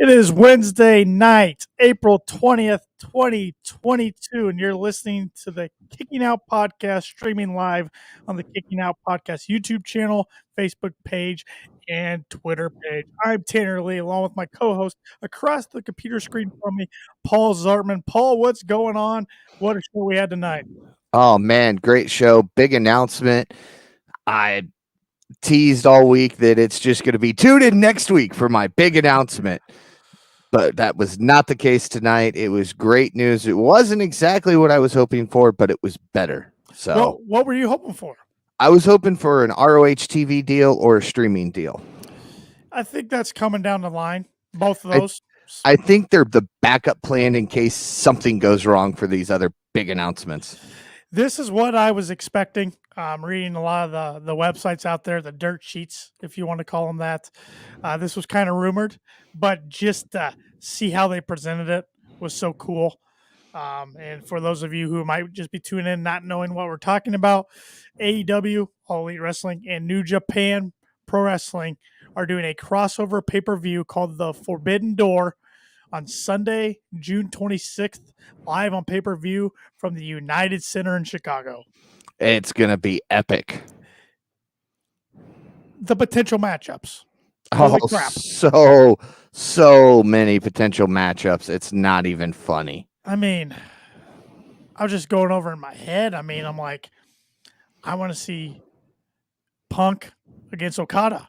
It is Wednesday night, April 20th, 2022, and you're listening to the Kicking Out Podcast, streaming live on the Kicking Out Podcast YouTube channel, Facebook page, and Twitter page. I'm Tanner Lee, along with my co-host across the computer screen from me, Paul Zartman. Paul, what's going on? What a show we had tonight. Oh, man, great show. Big announcement. I teased all week that it's just going to be tuned in next week for my big announcement. But that was not the case tonight. It was great news. It wasn't exactly what I was hoping for, but it was better. So, well, what were you hoping for? I was hoping for an ROH TV deal or a streaming deal. I think that's coming down the line, both of those. I think they're the backup plan in case something goes wrong for these other big announcements. This is what I was expecting. Reading a lot of the websites out there, the dirt sheets, if you want to call them that. This was kind of rumored, but just see how they presented it was so cool. And for those of you who might just be tuning in, not knowing what we're talking about, AEW, All Elite Wrestling, and New Japan Pro Wrestling are doing a crossover pay-per-view called The Forbidden Door on Sunday, June 26th, live on pay-per-view from the United Center in Chicago. It's going to be epic. The potential matchups. Holy crap. So many potential matchups. It's not even funny. I mean, I was just going over in my head. I mean, I'm like, I want to see Punk against Okada.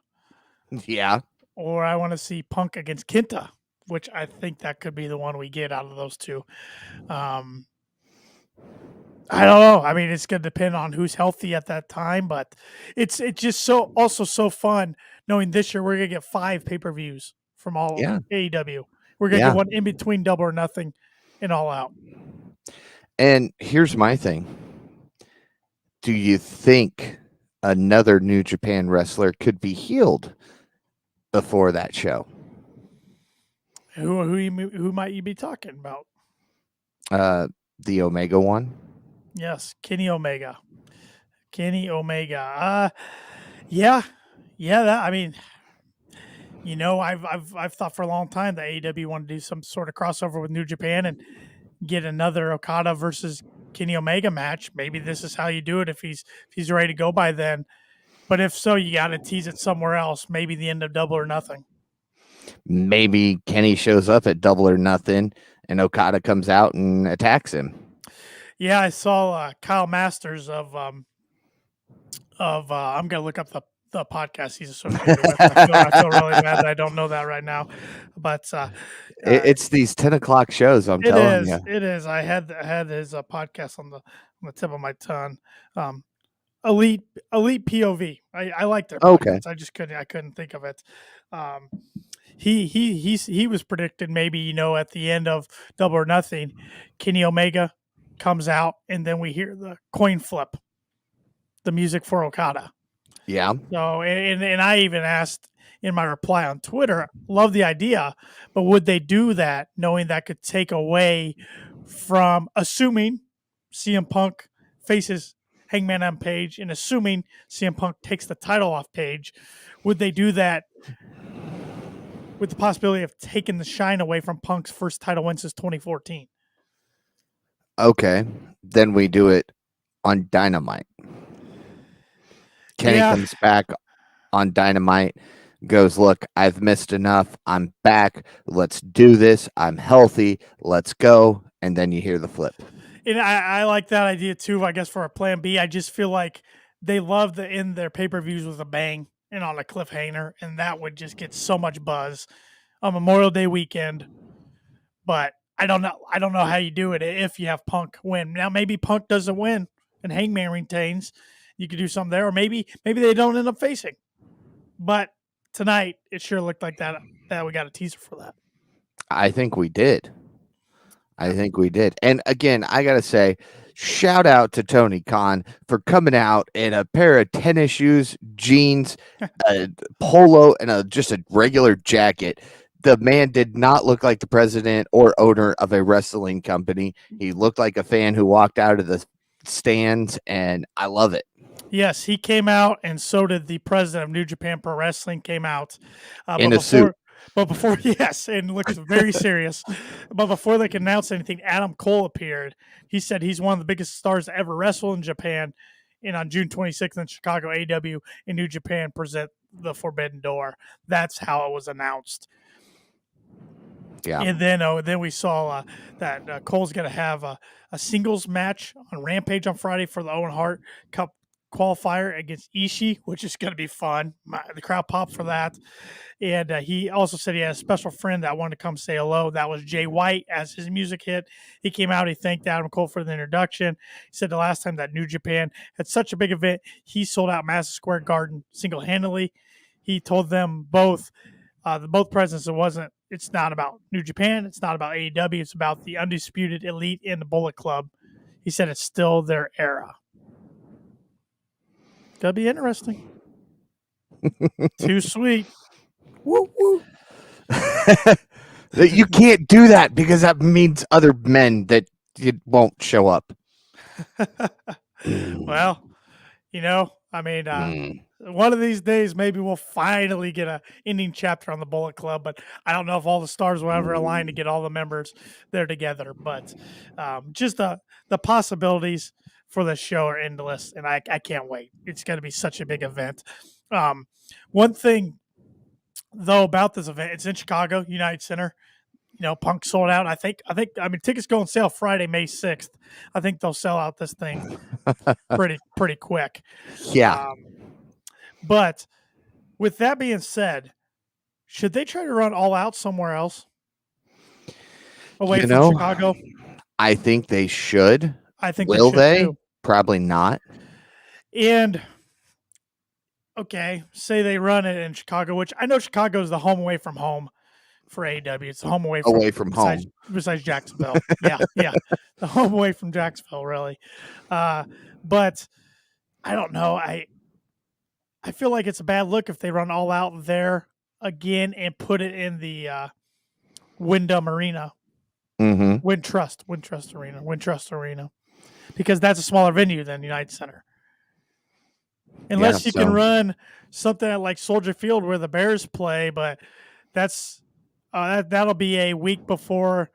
Yeah. Or I want to see Punk against Kenta, which I think that could be the one we get out of those two. I don't know. I mean, it's going to depend on who's healthy at that time, but it's just so fun knowing this year we're going to get 5 pay-per-views from all AEW. We're going to get one in between Double or Nothing and All Out. And here's my thing. Do you think another New Japan wrestler could be healed before that show? Who might you be talking about? The Omega one. Yes, Kenny Omega. Yeah. That, I mean, you know, I've thought for a long time that AEW wanted to do some sort of crossover with New Japan and get another Okada versus Kenny Omega match. Maybe this is how you do it if he's ready to go by then. But if so, you got to tease it somewhere else. Maybe the end of Double or Nothing. Maybe Kenny shows up at Double or Nothing and Okada comes out and attacks him. Yeah, I saw Kyle Masters of I'm gonna look up the podcast he's associated with. I feel really bad that I don't know that right now, but it's these 10 o'clock shows. I'm telling you, it is. I had his podcast on the tip of my tongue. Elite POV. I like their podcast. Okay. I couldn't think of it. He was predicted maybe at the end of Double or Nothing, Kenny Omega comes out and then we hear the coin flip, the music for Okada. Yeah. So and I even asked in my reply on Twitter, love the idea, but would they do that knowing that could take away from assuming CM Punk faces Hangman on Page and assuming CM Punk takes the title off Page, would they do that with the possibility of taking the shine away from Punk's first title win since 2014? Okay, then we do it on Dynamite. Kenny comes back on Dynamite, goes, look, I've missed enough. I'm back. Let's do this. I'm healthy. Let's go. And then you hear the flip. And I like that idea too, I guess, for a plan B. I just feel like they love to end their pay-per-views with a bang and on a cliffhanger, and that would just get so much buzz on Memorial Day weekend. But I don't know how you do it if you have Punk win. Now maybe Punk doesn't win and Hangman retains. You could do something there, or maybe they don't end up facing. But tonight it sure looked like that we got a teaser for that. I think we did. And again, I gotta say, shout out to Tony Khan for coming out in a pair of tennis shoes, jeans, a polo, and just a regular jacket. The man did not look like the president or owner of a wrestling company. He looked like a fan who walked out of the stands, and I love it. Yes, he came out, and so did the president of New Japan Pro Wrestling came out. In a suit. But before, yes, and looks very serious. But before they could announce anything, Adam Cole appeared. He said he's one of the biggest stars to ever wrestle in Japan. And on June 26th in Chicago, AEW and New Japan present the Forbidden Door. That's how it was announced. Yeah. And then we saw that Cole's going to have a singles match on Rampage on Friday for the Owen Hart Cup qualifier against Ishii, which is going to be fun. The crowd popped for that. And he also said he had a special friend that wanted to come say hello. That was Jay White. As his music hit, he came out. He thanked Adam Cole for the introduction. He said the last time that New Japan had such a big event, he sold out Madison Square Garden single-handedly. He told them both, both presidents, it's not about New Japan. It's not about AEW. It's about the undisputed elite in the Bullet Club. He said it's still their era. Gonna be interesting. Too sweet. Woo woo. You can't do that because that means other men that you won't show up. Well, one of these days maybe we'll finally get a ending chapter on the Bullet Club, but I don't know if all the stars will ever align to get all the members there together. But just the possibilities for the show are endless, and I can't wait. It's going to be such a big event. One thing though about this event, it's in Chicago, United Center. Punk sold out. I think tickets go on sale Friday, May 6th. I think they'll sell out this thing pretty quick. Yeah. But with that being said, should they try to run All Out somewhere else away from Chicago? I think they should. I think will they? Too. Probably not. And okay, say they run it in Chicago, which I know Chicago is the home away from home for AEW. It's the home away from home besides Jacksonville. yeah, the home away from Jacksonville, really. But I don't know. I feel like it's a bad look if they run All Out there again and put it in the Wyndham Arena, Wintrust Arena, because that's a smaller venue than United Center. Unless you can run something like Soldier Field where the Bears play, but that's that'll be a week before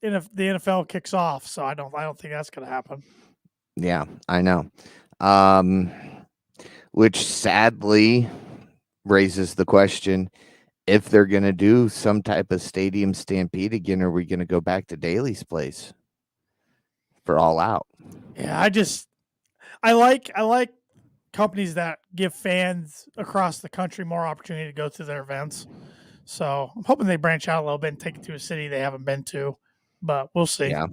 the NFL kicks off, so I don't think that's going to happen. Yeah, I know. Which sadly raises the question, if they're going to do some type of stadium stampede again, are we going to go back to Daly's place for All Out? Yeah, I like companies that give fans across the country more opportunity to go to their events. So I'm hoping they branch out a little bit and take it to a city they haven't been to, but we'll see. Yeah.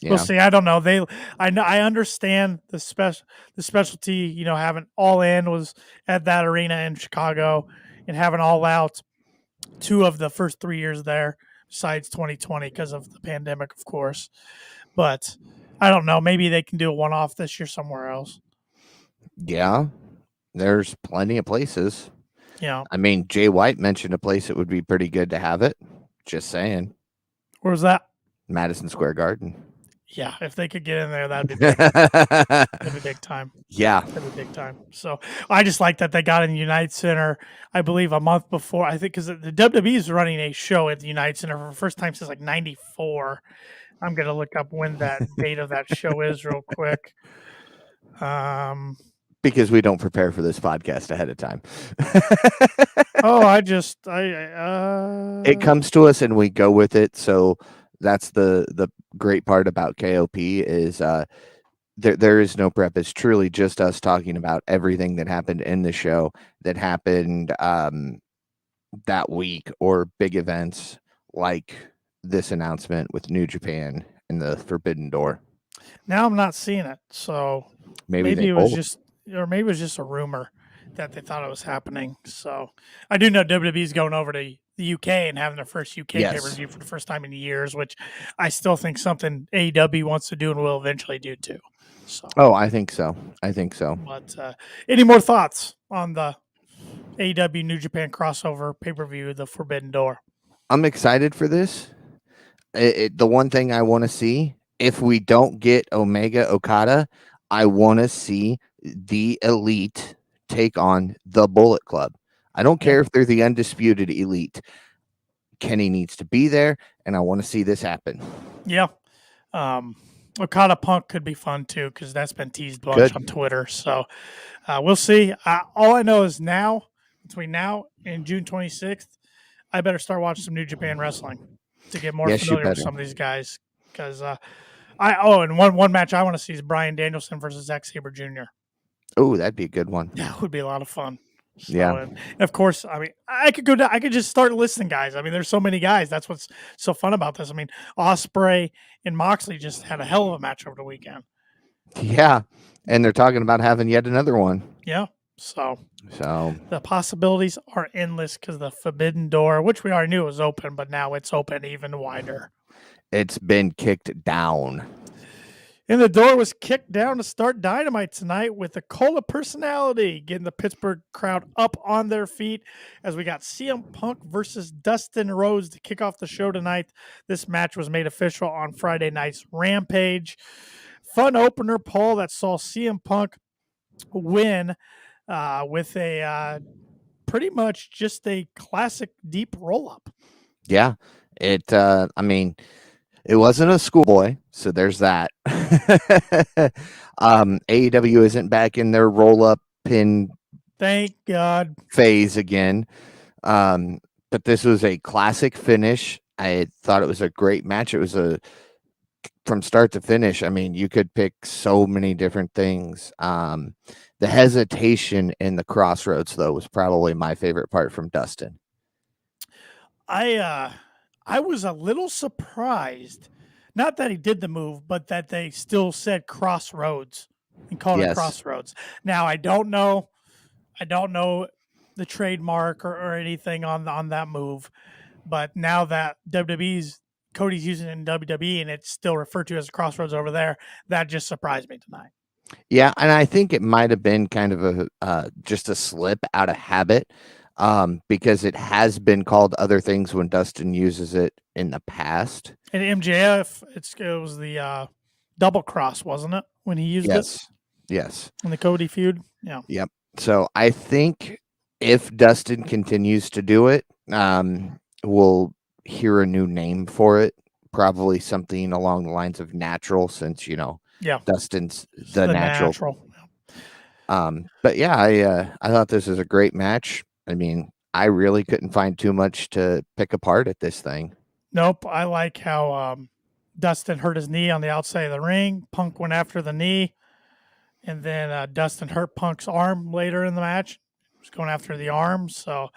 We'll see. I don't know. I understand the specialty. Having All In was at that arena in Chicago, and having All Out 2 of the first 3 years there, besides 2020 because of the pandemic, of course. But I don't know. Maybe they can do a one-off this year somewhere else. Yeah, there's plenty of places. Yeah. I mean, Jay White mentioned a place that would be pretty good to have it. Just saying. Where's that? Madison Square Garden. Yeah, if they could get in there, that'd be big. That'd be big time. Yeah. That'd be big time. So I just like that they got in the United Center, I believe, a month before. I think because the WWE is running a show at the United Center for the first time since like 94. I'm going to look up when that date of that show is real quick. Because we don't prepare for this podcast ahead of time. It comes to us and we go with it. So that's the great part about KOP is there is no prep. It's truly just us talking about everything that happened in the show, that happened that week, or big events like this announcement with New Japan and the Forbidden Door. Now I'm not seeing it, so maybe it was just a rumor that they thought it was happening. So I do know WWE's going over to the UK and having their first UK pay-per-view for the first time in years, which I still think something AEW wants to do and will eventually do too. So. Oh, I think so. But any more thoughts on the AEW New Japan crossover pay-per-view, The Forbidden Door? I'm excited for this. The one thing I want to see, if we don't get Omega Okada, I want to see the Elite take on the Bullet Club. I don't care if they're the undisputed elite. Kenny needs to be there, and I want to see this happen. Yeah. Okada Punk could be fun too, because that's been teased a bunch on Twitter. So we'll see. All I know is between now and June 26th, I better start watching some New Japan wrestling to get more familiar with some of these guys. Because and one match I want to see is Bryan Danielson versus Zack Sabre Jr. Oh, that'd be a good one. That would be a lot of fun. So, yeah. And of course, I mean, I could go down, I could just start listing guys. I mean, there's so many guys. That's what's so fun about this. I mean, Ospreay and Moxley just had a hell of a match over the weekend. Yeah. And they're talking about having yet another one. Yeah. So the possibilities are endless because the forbidden door, which we already knew was open, but now it's open even wider. It's been kicked down. And the door was kicked down to start Dynamite tonight with the Cola personality getting the Pittsburgh crowd up on their feet as we got CM Punk versus Dustin Rhodes to kick off the show tonight. This match was made official on Friday night's Rampage. Fun opener, Paul, that saw CM Punk win with a pretty much just a classic deep roll-up. Yeah. It wasn't a schoolboy, so there's that. AEW isn't back in their roll-up pin, thank God, phase again. But this was a classic finish. I thought it was a great match. It was from start to finish. I mean, you could pick so many different things. The hesitation in the crossroads, though, was probably my favorite part from Dustin. I was a little surprised, not that he did the move, but that they still said crossroads and called it crossroads. Now, I don't know the trademark or anything on that move, but now that Cody's using it in WWE and it's still referred to as crossroads over there, that just surprised me tonight. Yeah, and I think it might have been kind of just a slip out of habit. Because it has been called other things when Dustin uses it in the past. And MJF, it was the double cross, wasn't it, when he used it? Yes. In the Cody feud? Yeah. Yep. So I think if Dustin continues to do it, we'll hear a new name for it. Probably something along the lines of natural, since, Dustin's the natural. But yeah, I thought this was a great match. I mean, I really couldn't find too much to pick apart at this thing. Nope. I like how Dustin hurt his knee on the outside of the ring. Punk went after the knee. And then Dustin hurt Punk's arm later in the match. He was going after the arm. So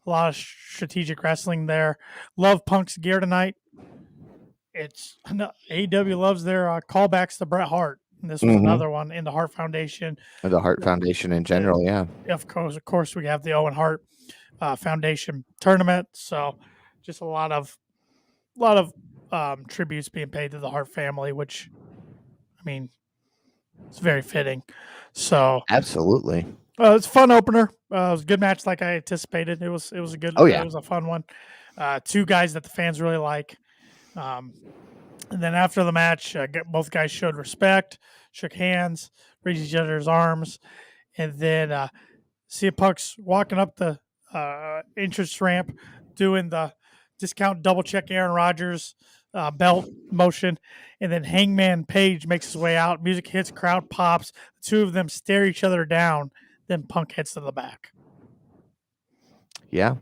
a lot of strategic wrestling there. Love Punk's gear tonight. AEW loves their callbacks to Bret Hart. And this was another one in the Hart Foundation. The Hart Foundation in general, yeah. Of course, we have the Owen Hart Foundation tournament. So just a lot of tributes being paid to the Hart family, which, I mean, it's very fitting. So absolutely, it's a fun opener. It was a good match, like I anticipated. It was a good. Oh yeah, it was a fun one. Two guys that the fans really like. And then after the match, both guys showed respect, shook hands, raised each other's arms, and then CM Punk's walking up the entrance ramp, doing the discount double check Aaron Rodgers belt motion, and then Hangman Page makes his way out. Music hits, crowd pops. The two of them stare each other down. Then Punk heads to the back. Yeah,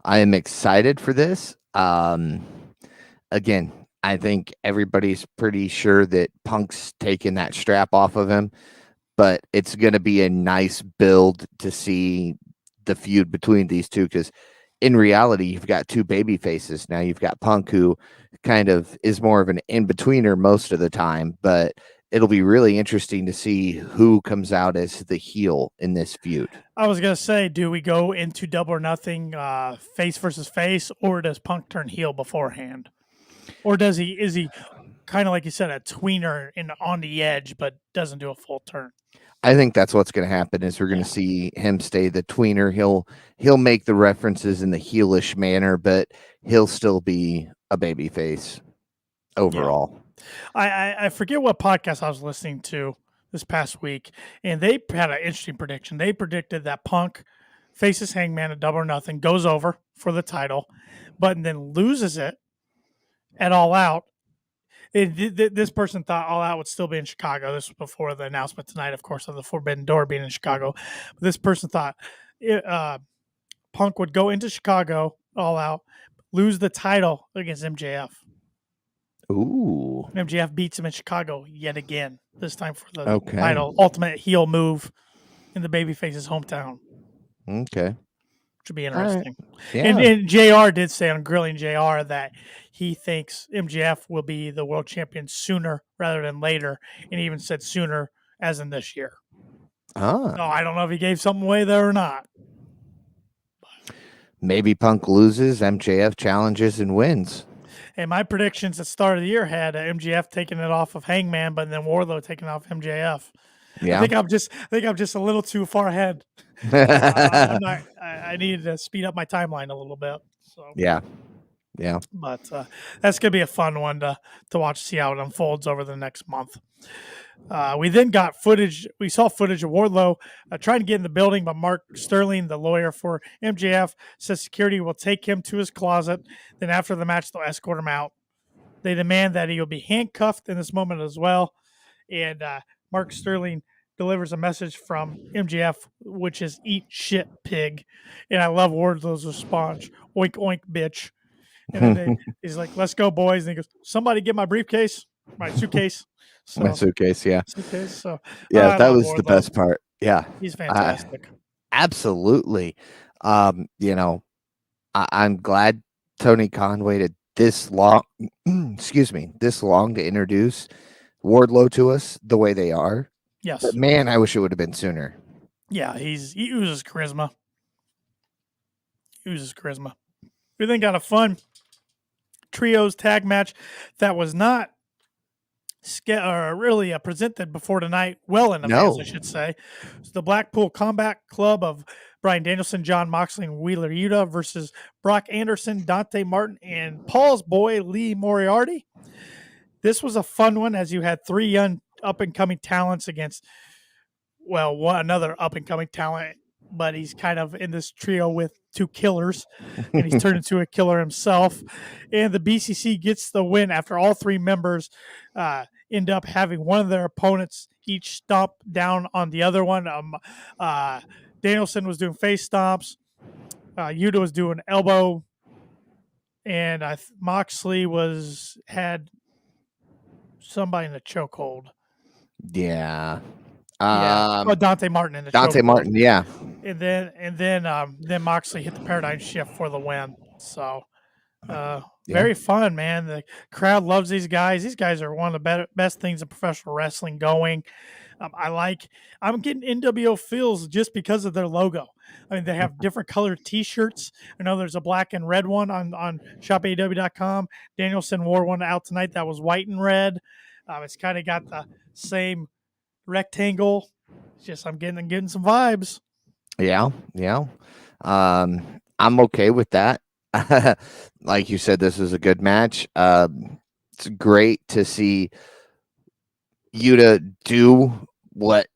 I am excited for this. Again, I think everybody's pretty sure that Punk's taking that strap off of him, but it's going to be a nice build to see the feud between these two, because in reality, you've got two baby faces. Now you've got Punk, who kind of is more of an in-betweener most of the time, but it'll be really interesting to see who comes out as the heel in this feud. I was going to say, do we go into Double or Nothing face versus face, or does Punk turn heel beforehand? Or is he kind of, like you said, a tweener on the edge, but doesn't do a full turn? I think that's what's going to happen. Is we're going to see him stay the tweener. He'll make the references in the heelish manner, but he'll still be a baby face overall. Yeah. I forget what podcast I was listening to this past week, and they had an interesting prediction. They predicted that Punk faces Hangman at Double or Nothing, goes over for the title, but then loses it at All Out. This person thought All Out would still be in Chicago. This was before the announcement tonight, of course, of the Forbidden Door being in Chicago. But this person thought Punk would go into Chicago All Out, lose the title against MJF. Ooh. MJF beats him in Chicago yet again, this time for the Okay. title. Ultimate heel move in the babyface's hometown. Okay. Which would be interesting. Yeah. And JR did say on Grilling JR that he thinks MJF will be the world champion sooner rather than later, and he even said sooner as in this year. Ah. So I don't know if he gave something away there or not. Maybe Punk loses, MJF challenges and wins. And my predictions at the start of the year had MJF taking it off of Hangman, but then Wartlow taking it off MJF. Yeah. I think I'm just a little too far ahead. I needed to speed up my timeline a little bit. So yeah. But that's gonna be a fun one to watch, see how it unfolds over the next month. We then got footage. We saw footage of Wartlow trying to get in the building, but Mark Sterling, the lawyer for MJF, says security will take him to his closet. Then after the match, they'll escort him out. They demand that he will be handcuffed in this moment as well. And Mark Sterling delivers a message from MJF, which is "Eat shit, pig." And I love Wardlow's response: "Oink oink, bitch." And then he's like, "Let's go, boys." And he goes, "Somebody get my briefcase, my suitcase." So, my suitcase, yeah. Suitcase. So yeah, that was Wardlow. The best part. Yeah, he's fantastic. Absolutely. I'm glad Tony Khan waited this long. Excuse me, this long to introduce Wardlow to us the way they are. Yes, but man, I wish it would have been sooner. Yeah, he oozes charisma. We then got a fun trios tag match that was not really presented before tonight, well in advance, I should say. It's the Blackpool Combat Club of Bryan Danielson, Jon Moxley, and Wheeler Yuta versus Brock Anderson, Dante Martin, and Paul's boy, Lee Moriarty. This was a fun one, as you had three young up-and-coming talents against, another up-and-coming talent, but he's kind of in this trio with two killers, and he's turned into a killer himself. And the BCC gets the win after all three members end up having one of their opponents each stomp down on the other one. Danielson was doing face stomps. Yuta was doing elbow. And Moxley had somebody in the chokehold. Yeah. Dante Martin in the Dante Martin, yeah. And then Moxley hit the paradigm shift for the win. So very fun, man. The crowd loves these guys. These guys are one of the best things in professional wrestling going. I'm getting NWO feels just because of their logo. I mean, they have different colored T-shirts. I know there's a black and red one on shopaew.com. Danielson wore one out tonight that was white and red. It's kind of got the same rectangle. It's just I'm getting some vibes. Yeah. I'm okay with that. Like you said, this is a good match. It's great to see Yuta do what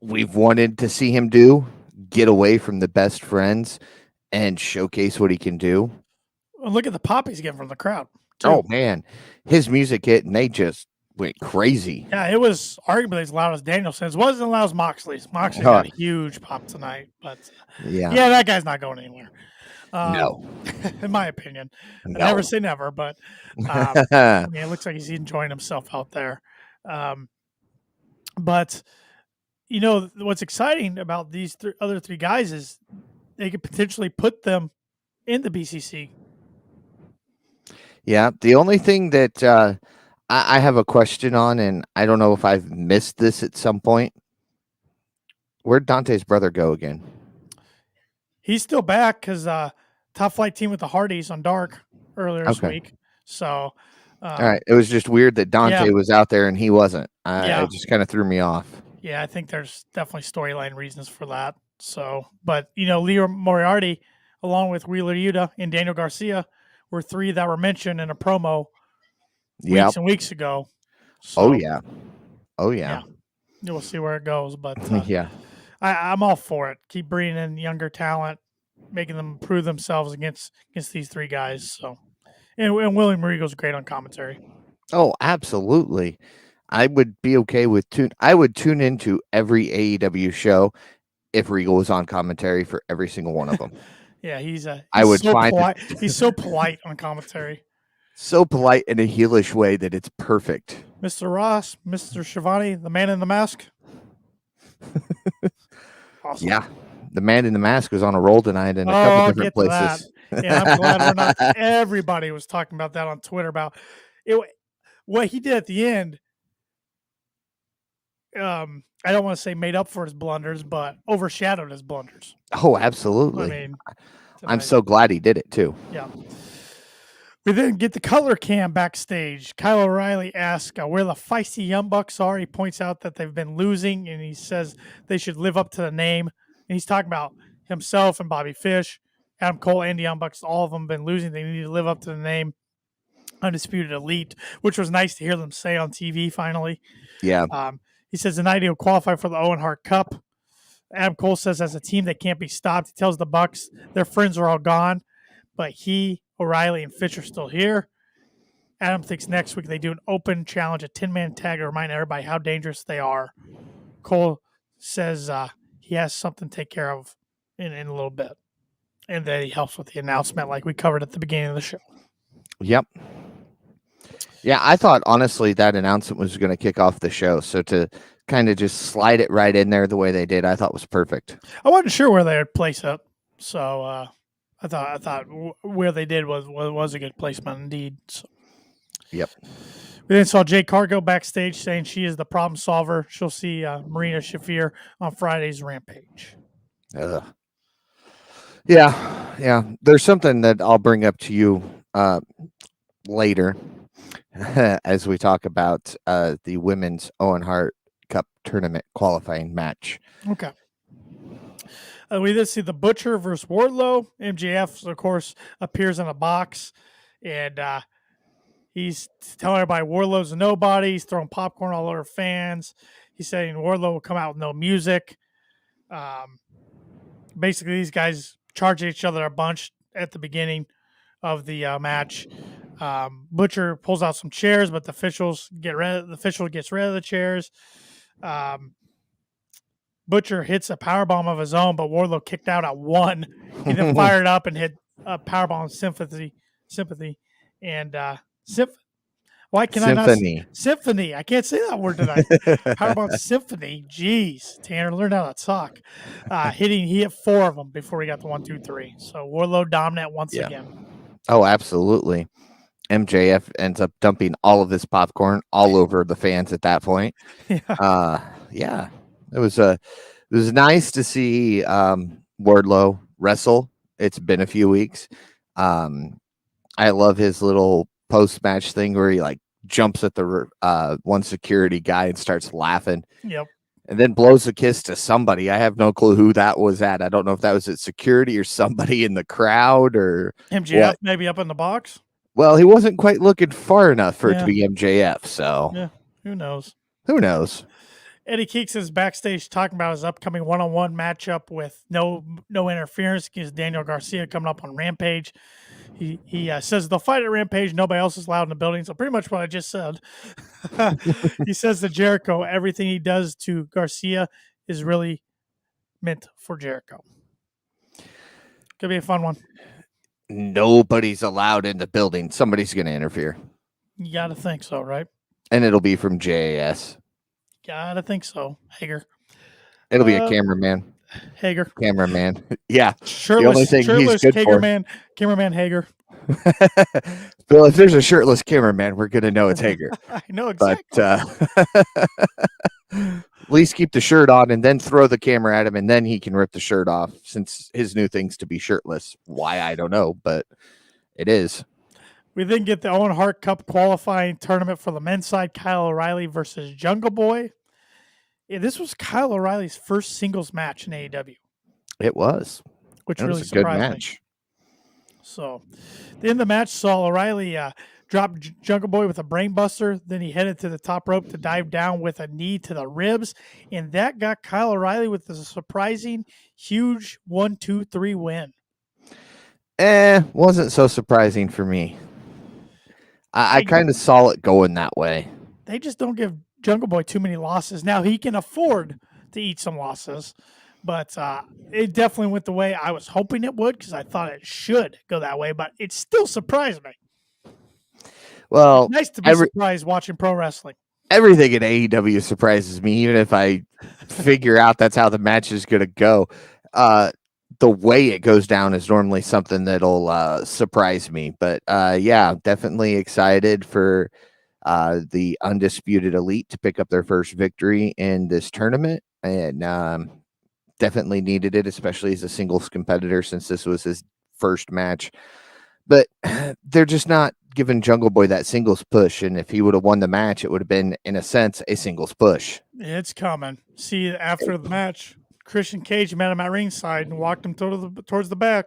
we've wanted to see him do, get away from the best friends and showcase what he can do. Well, look at the pop he's getting from the crowd, too. Oh, man. His music hit, and they just went crazy. Yeah, it was arguably as loud as Danielson's. It wasn't as loud as Moxley's. Moxley got a huge pop tonight, but yeah, that guy's not going anywhere. No. In my opinion. No. I never say never, but it looks like he's enjoying himself out there. But, what's exciting about these other three guys is they could potentially put them in the BCC. Yeah, the only thing that I have a question on, and I don't know if I've missed this at some point. Where'd Dante's brother go again? He's still back because Top Flight team with the Hardys on Dark earlier this week. So, all right. It was just weird that Dante was out there and he wasn't. It just kind of threw me off. Yeah, I think there's definitely storyline reasons for that. So, but, Lee Moriarty, along with Wheeler Yuta and Daniel Garcia, were three that were mentioned in a promo weeks and weeks ago. So, Oh, yeah. We'll see where it goes. But, yeah. I'm all for it. Keep bringing in younger talent. making them prove themselves against these three guys. So, and William Regal's great on commentary. Oh, absolutely. I would be okay with I would tune into every AEW show if Regal was on commentary for every single one of them. Yeah, he's so polite. He's so polite on commentary. So polite in a heelish way that it's perfect. Mr. Ross, Mr. Schiavone, the man in the mask. Awesome. Yeah, the man in the mask was on a roll tonight in a couple different places. Yeah, I'm glad we're not. Everybody was talking about that on Twitter about it. What he did at the end. I don't want to say made up for his blunders, but overshadowed his blunders. Oh, absolutely. I mean, I'm so glad he did it too. Yeah. We then get the color cam backstage. Kyle O'Reilly asks where the feisty Young Bucks are. He points out that they've been losing, and he says they should live up to the name. And he's talking about himself and Bobby Fish, Adam Cole, and the Young Bucks. All of them have been losing. They need to live up to the name. Undisputed Elite, which was nice to hear them say on TV finally. Yeah. He says the night he'll qualify for the Owen Hart Cup. Adam Cole says as a team they can't be stopped. He tells the Bucks their friends are all gone, but he, O'Reilly, and Fish are still here. Adam thinks next week they do an open challenge, a 10-man tag to remind everybody how dangerous they are. Cole says he has something to take care of in a little bit, and that he helps with the announcement like we covered at the beginning of the show. Yep. Yeah, I thought, honestly, that announcement was going to kick off the show. So to kind of just slide it right in there the way they did, I thought was perfect. I wasn't sure where they would place it. So I thought where they did was a good placement indeed. So. Yep. We then saw Jade Cargill backstage saying she is the problem solver. She'll see Marina Shafir on Friday's Rampage. Yeah. There's something that I'll bring up to you later as we talk about the women's Owen Hart Cup tournament qualifying match. Okay. We then see the Butcher versus Wartlow. MJF, of course, appears in a box, and he's telling everybody Warlow's a nobody. He's throwing popcorn all over fans. He's saying Warlow will come out with no music. Basically, these guys charge each other a bunch at the beginning of the match. Butcher pulls out some chairs, but the official gets rid of the chairs. Butcher hits a powerbomb of his own, but Warlow kicked out at 1. He then fired up and hit a powerbomb sympathy, and why can Symphony. I not symphony? I can't say that word tonight. Powerbomb symphony. Jeez, Tanner, learn how to talk. He hit 4 of them before he got to 1, 2, 3. So Warlow dominant once again. Oh, absolutely. MJF ends up dumping all of this popcorn all over the fans at that point. Yeah. It was nice to see Wardlow wrestle. It's been a few weeks. I love his little post-match thing where he like jumps at the one security guy and starts laughing. Yep. And then blows a kiss to somebody. I have no clue who that was at. I don't know if that was at security or somebody in the crowd or MJF maybe up in the box. Well, he wasn't quite looking far enough for it to be MJF. So yeah, who knows? Eddie Keeks is backstage talking about his upcoming one-on-one matchup with no interference against Daniel Garcia coming up on Rampage. He says they'll fight at Rampage. Nobody else is allowed in the building. So pretty much what I just said. He says to Jericho, everything he does to Garcia is really meant for Jericho. Could be a fun one. Nobody's allowed in the building. Somebody's going to interfere. You got to think so, right? And it'll be from JAS. Got to think so. Hager. It'll be a cameraman. Hager. Cameraman. Yeah. Shirtless, the only thing he's good cameraman Hager. Bill, if there's a shirtless cameraman, we're going to know it's Hager. I know exactly. But at least keep the shirt on and then throw the camera at him, and then he can rip the shirt off, since his new thing's to be shirtless. Why, I don't know, but it is. We then get the Owen Hart Cup qualifying tournament for the men's side. Kyle O'Reilly versus Jungle Boy. Yeah, this was Kyle O'Reilly's first singles match in AEW. It was. Which really surprised me. So, then the match saw O'Reilly drop Jungle Boy with a brainbuster. Then he headed to the top rope to dive down with a knee to the ribs. And that got Kyle O'Reilly with a surprising, huge 1-2-3 win. Wasn't so surprising for me. I kind of saw it going that way. They just don't give Jungle Boy too many losses. Now he can afford to eat some losses, but it definitely went the way I was hoping it would because I thought it should go that way. But it still surprised me. Well, It's nice to be surprised watching pro wrestling. Everything in AEW surprises me, even if I figure out that's how the match is going to go. The way it goes down is normally something that'll surprise me. But yeah, definitely excited for the Undisputed Elite to pick up their first victory in this tournament. And definitely needed it, especially as a singles competitor, since this was his first match. But they're just not giving Jungle Boy that singles push. And if he would have won the match, it would have been, in a sense, a singles push. It's coming. See, after the match, Christian Cage met him at ringside and walked him towards the back.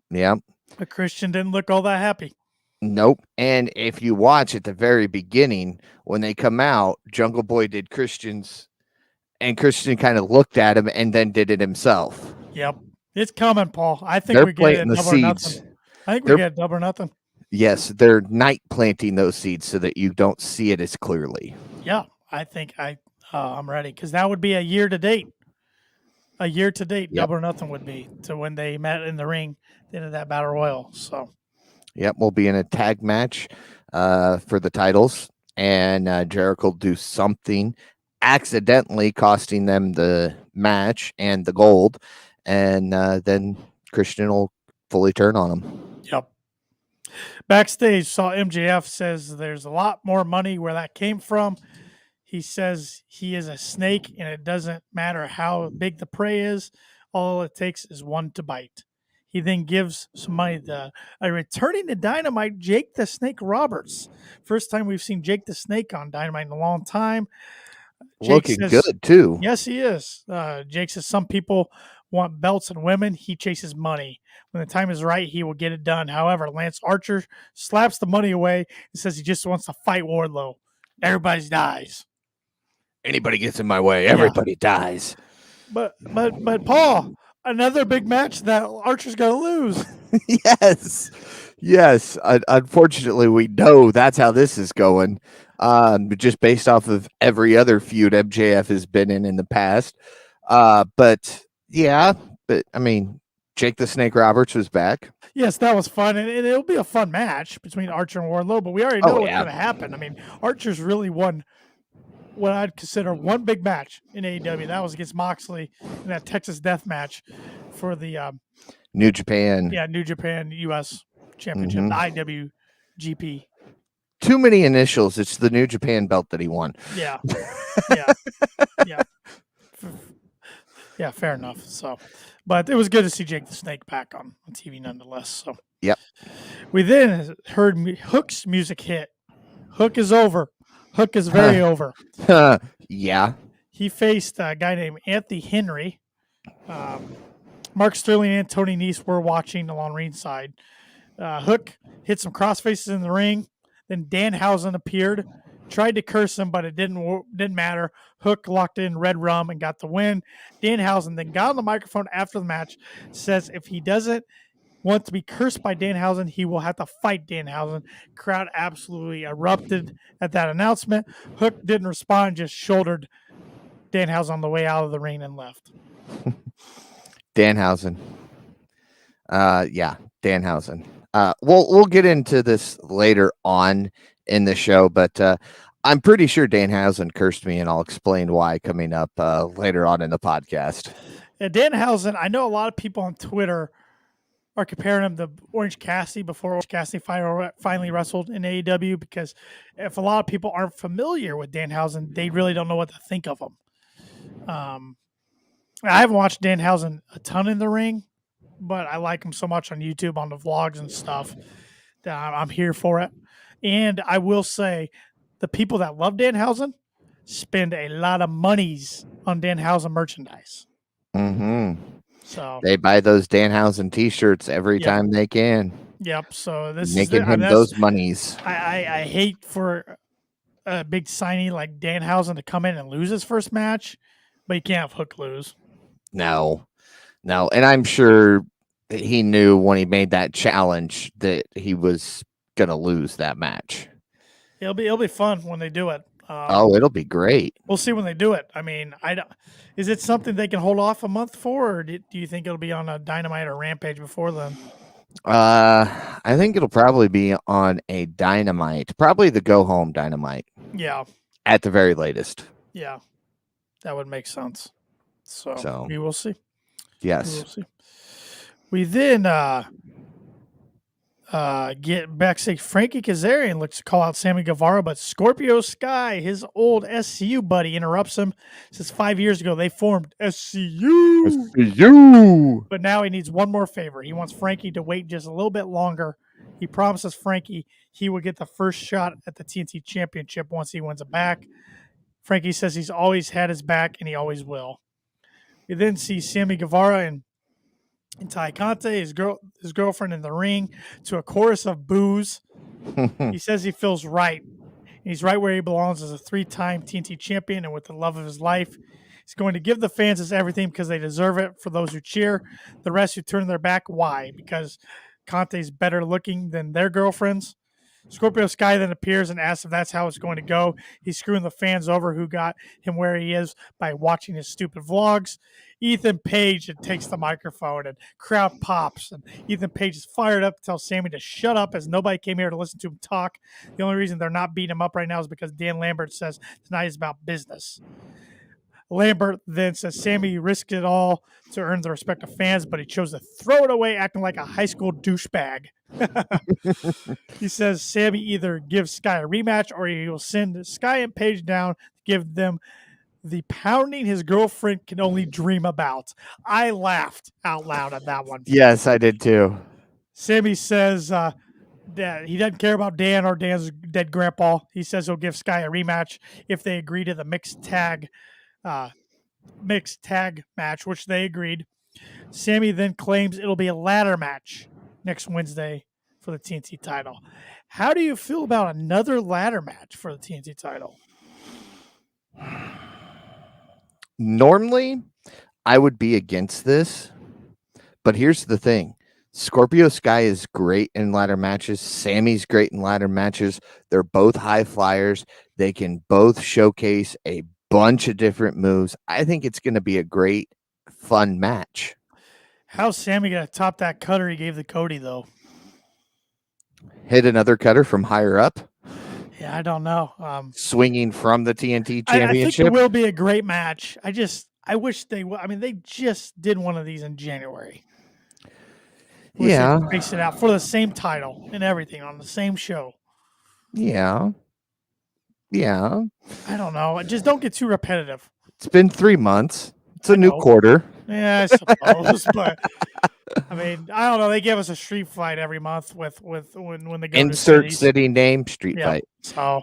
Yeah. But Christian didn't look all that happy. Nope. And if you watch at the very beginning, when they come out, Jungle Boy did Christian's, and Christian kind of looked at him and then did it himself. Yep. It's coming, Paul. I think we get it the double seeds. Or nothing. I think we get double or nothing. Yes, they're night planting those seeds so that you don't see it as clearly. Yeah, I think I'm ready because that would be a year to date. A year to date, double or nothing would be to when they met in the ring at the end of that battle royal. So, yep, we'll be in a tag match for the titles, and Jericho will do something, accidentally costing them the match and the gold, and then Christian will fully turn on him. Yep. Backstage, saw MJF says there's a lot more money where that came from. He says he is a snake and it doesn't matter how big the prey is. All it takes is one to bite. He then gives some money to returning to Dynamite, Jake the Snake Roberts. First time we've seen Jake the Snake on Dynamite in a long time. Jake Looking says, good, too. Yes, he is. Jake says some people want belts and women. He chases money. When the time is right, he will get it done. However, Lance Archer slaps the money away and says he just wants to fight Wartlow. Everybody dies. Anybody gets in my way, everybody dies. But Paul, another big match that Archer's going to lose. Yes. Unfortunately, we know that's how this is going. Just based off of every other feud MJF has been in the past. But I mean, Jake the Snake Roberts was back. Yes, that was fun, and it'll be a fun match between Archer and Wartlow. But we already know what's going to happen. I mean, Archer's really won what I'd consider one big match in AEW. That was against Moxley in that Texas Death match for the New Japan. Yeah, New Japan U.S. Championship, the IWGP. Too many initials. It's the New Japan belt that he won. Yeah. Yeah, fair enough. So, but it was good to see Jake the Snake back on TV nonetheless. So, yep. We then heard Hook's music hit. Hook is over. Hook is very over. Yeah. He faced a guy named Anthony Henry. Mark Sterling and Tony Nese were watching along ringside. Hook hit some crossfaces in the ring. Then Danhausen appeared, tried to curse him, but it didn't matter. Hook locked in Red Rum and got the win. Danhausen then got on the microphone after the match, says if he doesn't want to be cursed by Danhausen, he will have to fight Danhausen. Crowd absolutely erupted at that announcement. Hook didn't respond, just shouldered Danhausen on the way out of the ring and left. Danhausen. Danhausen. We'll get into this later on in the show, but I'm pretty sure Danhausen cursed me, and I'll explain why coming up later on in the podcast. Yeah, Danhausen, I know a lot of people on Twitter are comparing him to Orange Cassidy before Orange Cassidy finally wrestled in AEW, because if a lot of people aren't familiar with Danhausen, they really don't know what to think of him. I haven't watched Danhausen a ton in the ring, but I like him so much on YouTube, on the vlogs and stuff, that I'm here for it. And I will say, the people that love Danhausen spend a lot of monies on Danhausen merchandise. Mm-hmm. So they buy those Danhausen T-shirts every time they can. Yep. So this making him those monies. I hate for a big signee like Danhausen to come in and lose his first match, but you can't have Hook lose. No, and I'm sure he knew when he made that challenge that he was gonna lose that match. It'll be fun when they do it. It'll be great. We'll see when they do it. I mean, I don't. Is it something they can hold off a month for, or do you think it'll be on a Dynamite or Rampage before then? I think it'll probably be on a Dynamite, probably the Go Home Dynamite. Yeah, at the very latest. Yeah, that would make sense. So we will see. Yes. We will see. We then get backstage. Frankie Kazarian looks to call out Sammy Guevara, but Scorpio Sky, his old SCU buddy, interrupts him. Says 5 years ago they formed SCU. SCU. But now he needs one more favor. He wants Frankie to wait just a little bit longer. He promises Frankie he will get the first shot at the TNT Championship once he wins it back. Frankie says he's always had his back and he always will. We then see Sammy Guevara and Ty Conte, his girlfriend, in the ring to a chorus of boos. He says he feels right. He's right where he belongs as a 3-time TNT champion and with the love of his life. He's going to give the fans his everything because they deserve it. For those who cheer, the rest who turn their back, why? Because Conte's better looking than their girlfriends. Scorpio Sky then appears and asks if that's how it's going to go. He's screwing the fans over who got him where he is by watching his stupid vlogs. Ethan Page takes the microphone and crowd pops. And Ethan Page is fired up to tell Sammy to shut up as nobody came here to listen to him talk. The only reason they're not beating him up right now is because Dan Lambert says tonight is about business. Lambert then says Sammy risked it all to earn the respect of fans, but he chose to throw it away acting like a high school douchebag. He says Sammy either gives Sky a rematch or he will send Sky and Page down to give them the pounding his girlfriend can only dream about. I laughed out loud at that one. Yes, I did too. Sammy says that he doesn't care about Dan or Dan's dead grandpa. He says he'll give Sky a rematch if they agree to the mixed tag match, which they agreed. Sammy then claims it'll be a ladder match next Wednesday for the TNT title. How do you feel about another ladder match for the TNT title? Normally, I would be against this, but here's the thing. Scorpio Sky is great in ladder matches. Sammy's great in ladder matches. They're both high flyers. They can both showcase a bunch of different moves. I think it's going to be a great, fun match. How's Sammy going to top that cutter he gave the Cody, though? Hit another cutter from higher up? Yeah, I don't know. Swinging from the TNT Championship? I think it will be a great match. I wish they would. I mean, they just did one of these in January. Yeah. Face it out for the same title and everything on the same show. Yeah. I don't know. Just don't get too repetitive. It's been 3 months. It's a new quarter. Yeah, I suppose. But I mean, I don't know. They give us a street fight every month with when they go insert to city name street fight. So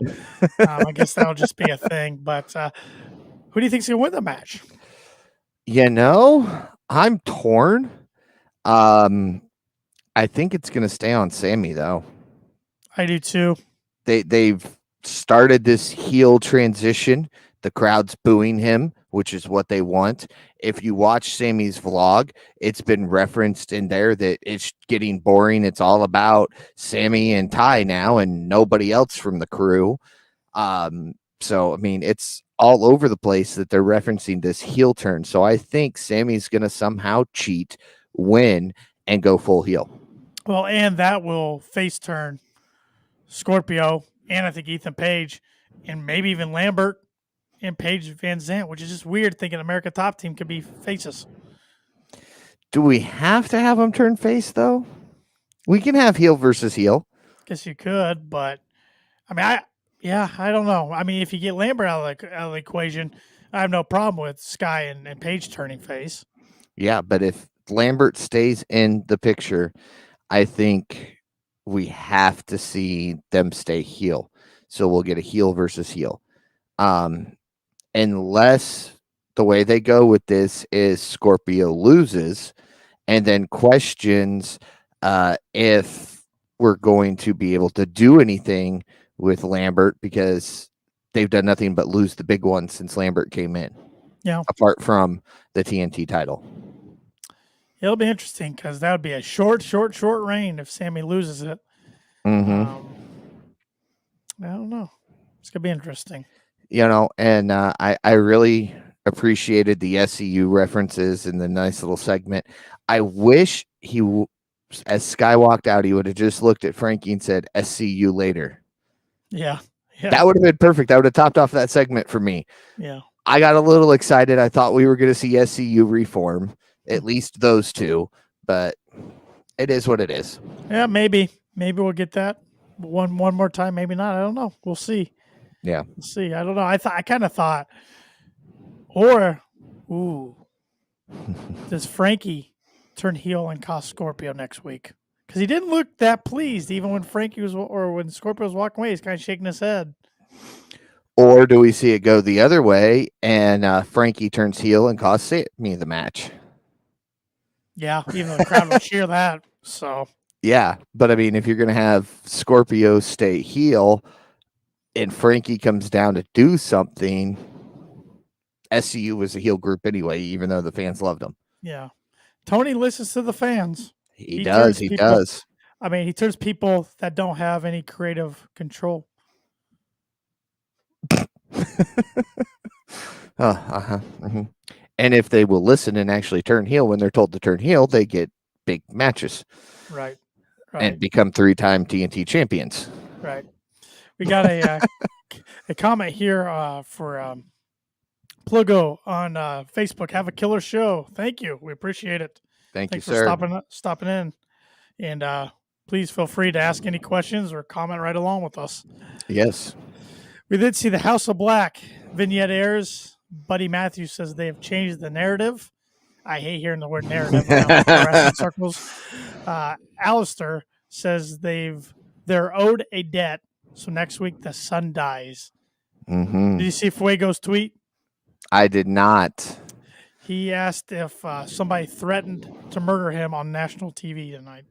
I guess that'll just be a thing. But who do you think's gonna win the match? I'm torn. I think it's gonna stay on Sammy though. I do too. They've started this heel transition. The crowd's booing him, which is what they want. If you watch Sammy's vlog, it's been referenced in there that it's getting boring. It's all about Sammy and Ty now and nobody else from the crew. So, I mean, it's all over the place that they're referencing this heel turn. So I think Sammy's going to somehow cheat, win, and go full heel. Well, and that will face turn Scorpio and I think Ethan Page and maybe even Lambert and Paige Van Zant, which is just weird thinking America Top Team could be faces. Do we have to have them turn face, though? We can have heel versus heel. Guess you could, but I mean, I don't know. I mean, if you get Lambert out of the equation, I have no problem with Sky and Paige turning face. Yeah, but if Lambert stays in the picture, I think we have to see them stay heel. So we'll get a heel versus heel. Unless the way they go with this is Scorpio loses and then questions if we're going to be able to do anything with Lambert because they've done nothing but lose the big one since Lambert came in. Yeah. Apart from the TNT title. It'll be interesting because that would be a short reign if Sammy loses it. Mm-hmm. I don't know. It's gonna be interesting. And I really appreciated the SCU references in the nice little segment. I wish as Sky walked out, he would have just looked at Frankie and said, "SCU later." Yeah. That would have been perfect. That would have topped off that segment for me. Yeah. I got a little excited. I thought we were going to see SCU reform, at least those two, but it is what it is. Yeah, maybe we'll get that one more time. Maybe not. I don't know. We'll see. Yeah. We'll see. I don't know. I kind of thought, or, does Frankie turn heel and cost Scorpio next week? Because he didn't look that pleased, even when when Scorpio was walking away. He's kind of shaking his head. Or do we see it go the other way and Frankie turns heel and costs me the match? Yeah, even though the crowd will cheer that. So yeah, but I mean, if you're going to have Scorpio stay heel and Frankie comes down to do something, SCU was a heel group anyway, even though the fans loved him. Yeah, Tony listens to the fans. He does. He does. I mean, he turns people that don't have any creative control. Mm-hmm. And if they will listen and actually turn heel when they're told to turn heel, they get big matches. Right. And become 3-time TNT champions. Right. We got a comment here for Plugo on Facebook. Have a killer show. Thank you. We appreciate it. Thanks you, sir. For stopping in. And please feel free to ask any questions or comment right along with us. Yes. We did see the House of Black vignette airs. Buddy Matthews says they have changed the narrative. I hate hearing the word narrative around wrestling circles. Alistair says they're owed a debt. So next week the son dies. Mm-hmm. Did you see Fuego's tweet? I did not. He asked if somebody threatened to murder him on national TV tonight.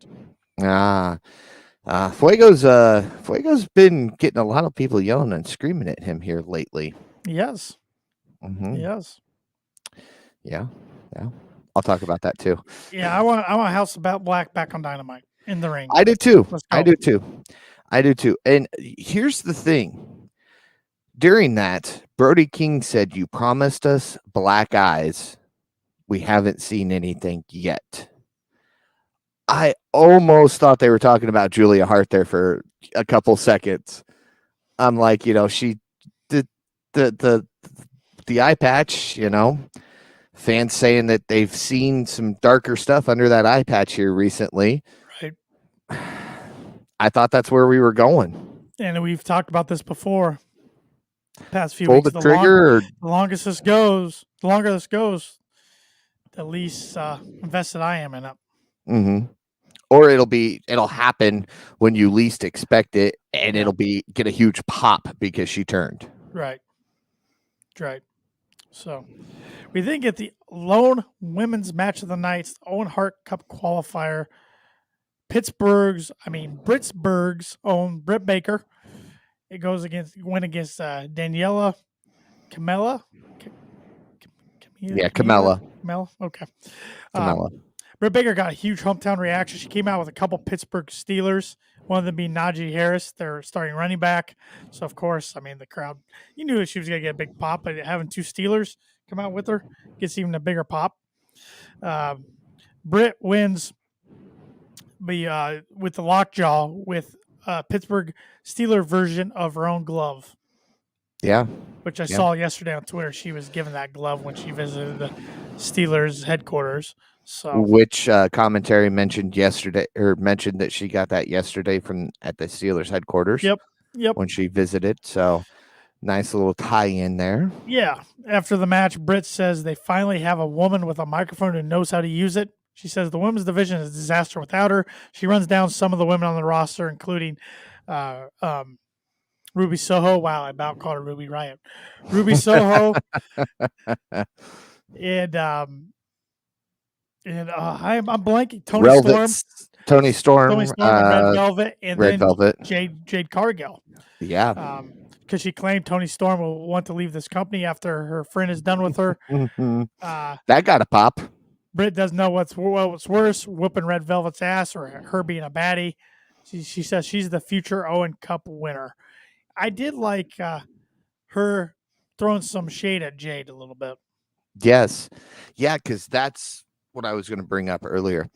Fuego's been getting a lot of people yelling and screaming at him here lately. Yes. Mm-hmm. Yes. Yeah. I'll talk about that too. Yeah, I want House of Black back on Dynamite in the ring. I do too. I do too. And here's the thing. During that, Brody King said, "You promised us black eyes. We haven't seen anything yet." I almost thought they were talking about Julia Hart there for a couple seconds. I'm like, she did the eye patch, fans saying that they've seen some darker stuff under that eye patch here recently. Right. I thought that's where we were going. And we've talked about this before. Past few Pull weeks. The trigger. The longer this goes, the least invested I am in it. Mm-hmm. Or it'll happen when you least expect it, and it'll get a huge pop because she turned. Right. So we then get the lone women's match of the night, Owen Hart Cup qualifier. Pittsburgh's own Britt Baker. It went against Daniela Camella. Camella. Okay. Camella. Britt Baker got a huge hometown reaction. She came out with a couple Pittsburgh Steelers, one of them being Najee Harris, their starting running back. So, of course, the crowd, you knew she was going to get a big pop, but having two Steelers come out with her gets even a bigger pop. Britt wins with the lockjaw with Pittsburgh Steeler version of her own glove. Yeah. Which I saw yesterday on Twitter. She was given that glove when she visited the Steelers headquarters. So, which commentary mentioned that she got that yesterday at the Steelers headquarters. Yep. When she visited. So nice little tie-in there. Yeah. After the match, Britt says they finally have a woman with a microphone who knows how to use it. She says the women's division is a disaster without her. She runs down some of the women on the roster, including Ruby Soho. Wow, I about called her Ruby Riot. Ruby Soho. and I'm blanking. Tony Storm, Red Velvet, and Red Velvet. Jade Cargill. Yeah. Because she claimed Tony Storm will want to leave this company after her friend is done with her. That got a pop. Britt doesn't know what's worse, whooping Red Velvet's ass or her being a baddie. She says she's the future Owen Cup winner. I did like her throwing some shade at Jade a little bit. Yes. Yeah, because that's what I was going to bring up earlier.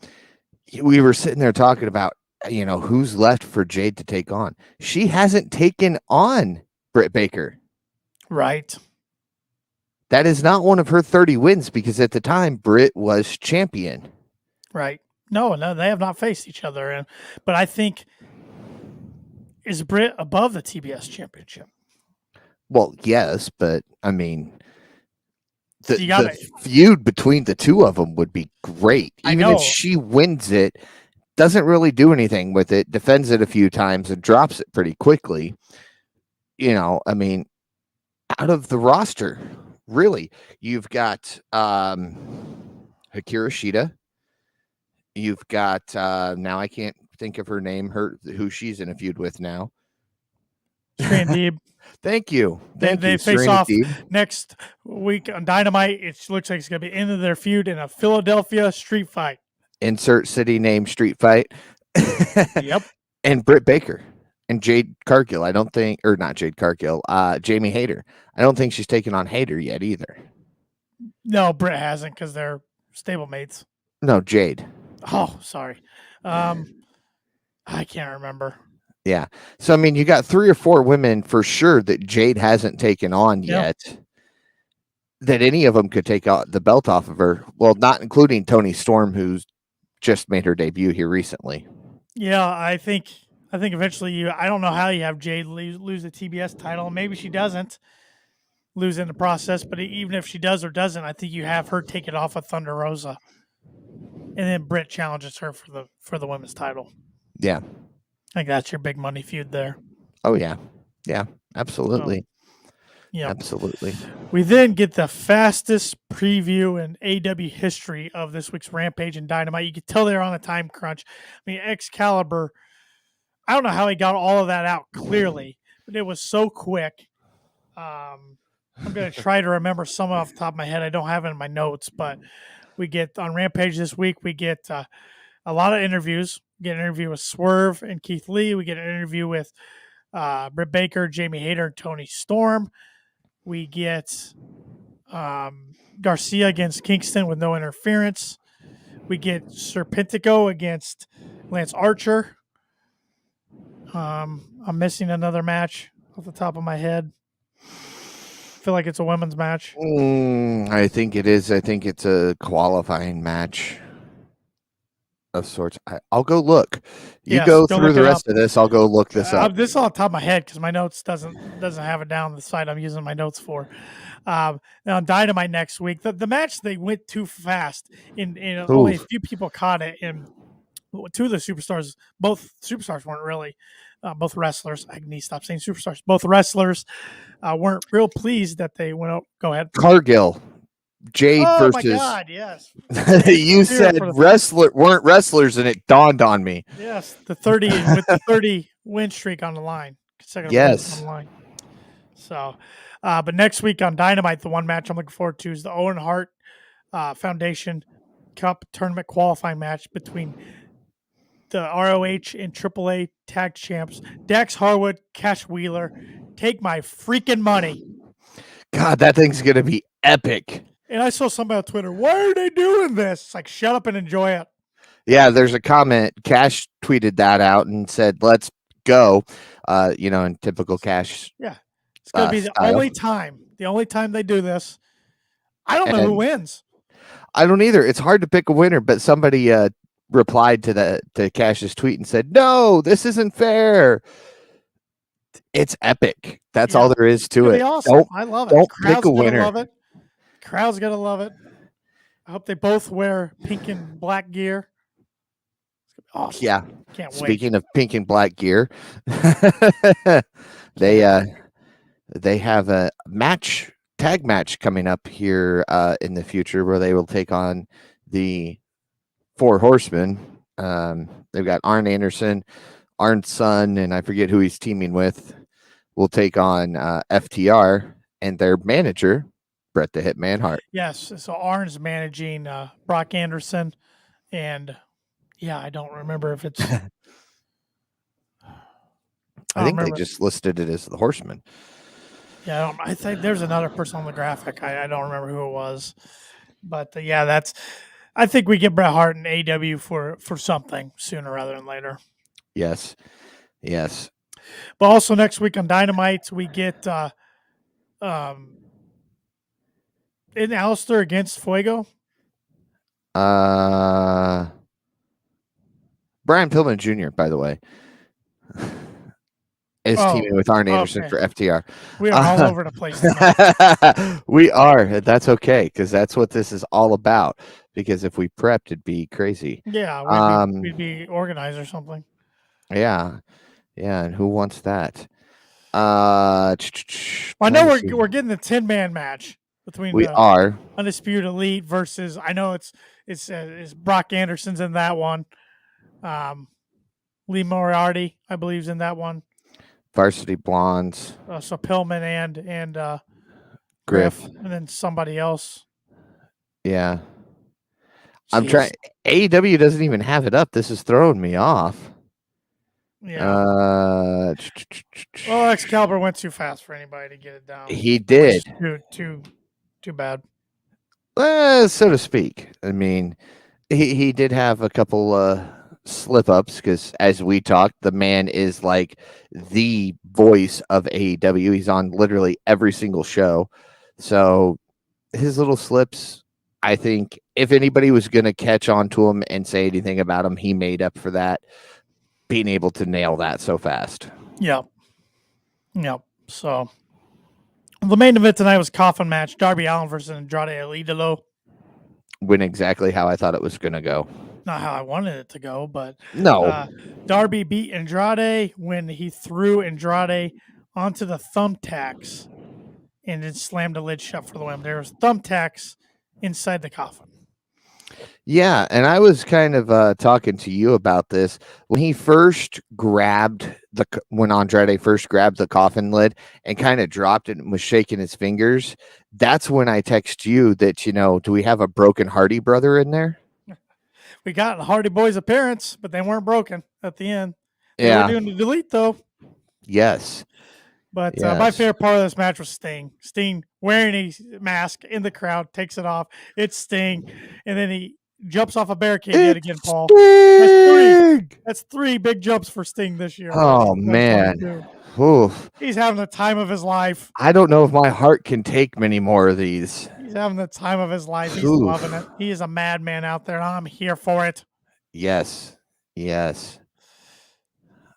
We were sitting there talking about, who's left for Jade to take on. She hasn't taken on Britt Baker. Right. That is not one of her 30 wins because at the time, Britt was champion. Right. No, they have not faced each other. But I think, is Britt above the TBS championship? Well, yes, but I mean, the feud between the two of them would be great. Even if she wins it, doesn't really do anything with it, defends it a few times and drops it pretty quickly. I mean, out of the roster, really, you've got Hikaru Shida. You've got now I can't think of her name, who she's in a feud with now. Deeb. Thank you. They face Serena off Deeb. next week on Dynamite. It looks like it's going to be into their feud in a Philadelphia street fight. Insert city name street fight. Yep. And Britt Baker and Jade Cargill. I don't think, or not Jade Cargill, Jamie Hayter. I don't think she's taken on Hayter yet either. No, Britt hasn't because they're stablemates. No, Jade. Oh, sorry. I can't remember. Yeah. So, I mean, you got 3 or 4 women for sure that Jade hasn't taken on yet, that any of them could take the belt off of her. Well, not including Toni Storm, who's just made her debut here recently. Yeah, I think eventually I don't know how you have Jade lose the TBS title. Maybe she doesn't lose in the process, but even if she does or doesn't, I think you have her take it off of Thunder Rosa. And then Britt challenges her for the women's title. Yeah. I think that's your big money feud there. Oh, yeah. Yeah, absolutely. Yeah. Absolutely. We then get the fastest preview in AEW history of this week's Rampage and Dynamite. You can tell they're on a time crunch. I mean, Excalibur, I don't know how he got all of that out clearly, but it was so quick. I'm going to try to remember some off the top of my head. I don't have it in my notes, but we get on Rampage this week, we get a lot of interviews. We get an interview with Swerve and Keith Lee. We get an interview with Britt Baker, Jamie Hayter, and Toni Storm. We get Garcia against Kingston with no interference. We get Serpentico against Lance Archer. I'm missing another match off the top of my head. I feel like it's a women's match. I think it is. I think it's a qualifying match of sorts. I'll go look. You go through the rest of this. I'll go look this up. This is on top of my head because my notes doesn't have it down the side I'm using my notes for. Now on Dynamite next week, the match they went too fast. In only a few people caught it. And 2 of the superstars, both superstars weren't really. Both wrestlers. I need to stop saying superstars. Both wrestlers weren't real pleased that they went out. Go ahead. Cargill. Jade versus. Oh my God! Yes. You said weren't wrestlers, and it dawned on me. Yes, the 30 with the 30 win streak on the line. Yes. On the line. So, but next week on Dynamite, the one match I'm looking forward to is the Owen Hart Foundation Cup tournament qualifying match between the ROH and AAA tag champs Dax Harwood, Cash Wheeler. Take my freaking money. God, that thing's gonna be epic. And I saw somebody on Twitter, why are they doing this? It's like, shut up and enjoy it. Yeah, there's a comment. Cash tweeted that out and said, let's go. In typical Cash. Yeah. It's going to be the only time they do this. I don't know who wins. I don't either. It's hard to pick a winner, but somebody replied to Cash's tweet and said, no, this isn't fair. It's epic. That's all there is to it. Awesome. I love it. Don't pick a winner. Love it. Crowd's gonna love it. I hope they both wear pink and black gear. It's gonna be awesome. Yeah. Can't wait. Speaking of pink and black gear, they have a tag match coming up here in the future where they will take on the 4 Horsemen. They've got Arn Anderson, Arn's son, and I forget who he's teaming with. Will take on FTR, and their manager Bret the Hitman Hart. Yes. So Arn's managing Brock Anderson, and I don't remember if it's. I think they just listed it as the Horseman. Yeah, I think there's another person on the graphic. I don't remember who it was, but that's. I think we get Bret Hart and AEW for something sooner rather than later. Yes. But also next week on Dynamite we get in Alistair against Fuego. Brian Pillman Jr., by the way, is teaming with Arn Anderson for FTR. We are all over the place. We are. That's okay, because that's what this is all about. Because if we prepped, it'd be crazy. Yeah, we'd be organized or something. Yeah, and who wants that? I know we're getting the 10-man match between the Undisputed Elite versus. I know it's Brock Anderson's in that one. Lee Moriarty, I believe, is in that one. Varsity Blondes. So Pillman and Griff, and then somebody else. Yeah. Jeez. I'm trying. AEW doesn't even have it up. This is throwing me off. Yeah. Excalibur went too fast for anybody to get it down. He did. Too bad. So to speak. I mean, he did have a couple slip ups because, as we talked, the man is like the voice of AEW. He's on literally every single show. So his little slips, I think, if anybody was going to catch on to him and say anything about him, he made up for that. Being able to nail that so fast. Yep. So the main event tonight was Coffin match, Darby Allin versus Andrade El Idolo. Went exactly how I thought it was going to go. Not how I wanted it to go, but no. Darby beat Andrade when he threw Andrade onto the thumbtacks and then slammed the lid shut for the win. There was thumbtacks inside the coffin. Yeah, and I was kind of talking to you about this when he first when Andrade first grabbed the coffin lid and kind of dropped it and was shaking his fingers. That's when I text you that, do we have a broken Hardy brother in there? We got the Hardy Boys appearance, but they weren't broken at the end. They were doing the delete though. Yes. But my favorite part of this match was Sting. Sting wearing a mask in the crowd, takes it off. It's Sting, and then he jumps off a barricade yet again, Paul. That's three big jumps for Sting this year. Oh, man. Oof. He's having the time of his life. I don't know if my heart can take many more of these. He's having the time of his life. He's loving it. He is a madman out there, and I'm here for it. Yes.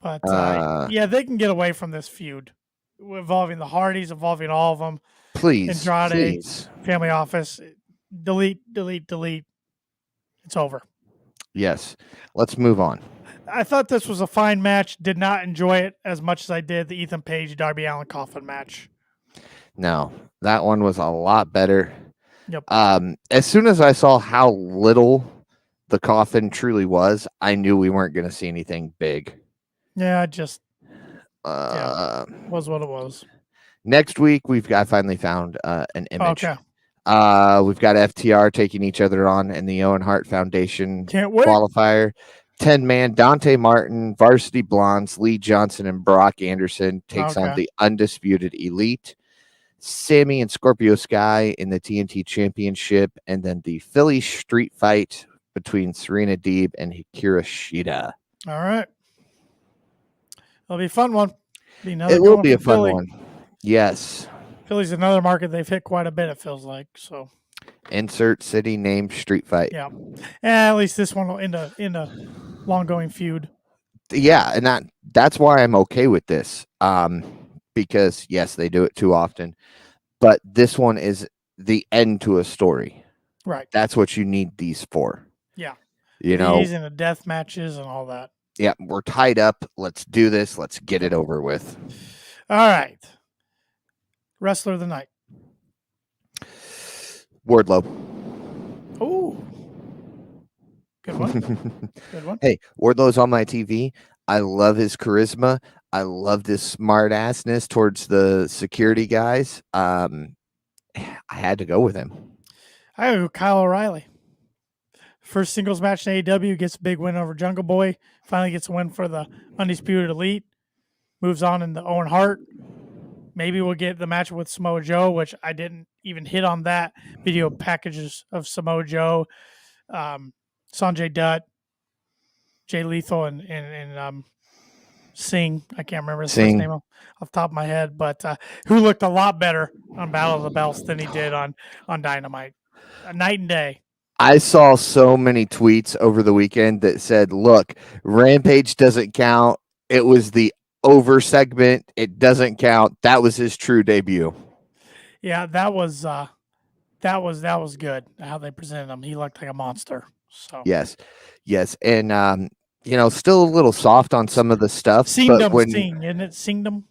But, they can get away from this feud. Involving the Hardys, involving all of them. Please. Andrade, Family Office. Delete. It's over. Yes. Let's move on. I thought this was a fine match. Did not enjoy it as much as I did the Ethan Page, Darby Allin Coffin match. No, that one was a lot better. Yep. As soon as I saw how little the Coffin truly was, I knew we weren't going to see anything big. Yeah, just was what it was. Next week, I finally found an image. Okay. We've got FTR taking each other on in the Owen Hart Foundation qualifier. 10-man Dante Martin, Varsity Blondes, Lee Johnson, and Brock Anderson takes on the Undisputed Elite. Sammy and Scorpio Sky in the TNT Championship, and then the Philly Street Fight between Serena Deeb and Hikaru Shida. All right. It'll be a fun one. It will be a fun one. Yes. Philly's another market they've hit quite a bit, it feels like. So insert city name street fight. Yeah. At least this one will end a long-going feud. Yeah, and that's why I'm okay with this. Because yes, they do it too often. But this one is the end to a story. Right. That's what you need these for. Yeah. These and the death matches and all that. Yeah, we're tied up. Let's do this. Let's get it over with. All right. Wrestler of the night. Wartlow. Oh. Good one. Good one. Hey, Wardlow's on my TV. I love his charisma. I love this smart assness towards the security guys. I had to go with him. I go Kyle O'Reilly. First singles match in AEW, gets a big win over Jungle Boy. Finally gets a win for the Undisputed Elite. Moves on into Owen Hart. Maybe we'll get the match with Samoa Joe, which I didn't even hit on that video packages of Samoa Joe, Sanjay Dutt, Jay Lethal, and Singh. I can't remember his first name off the top of my head, but who looked a lot better on Battle of the Belts than he did on Dynamite. Night and day. I saw so many tweets over the weekend that said, look, Rampage doesn't count. It was the over segment. It doesn't count. That was his true debut. Yeah, that was good how they presented him. He looked like a monster. So yes. And still a little soft on some of the stuff. Singdom, isn't it? Singdom?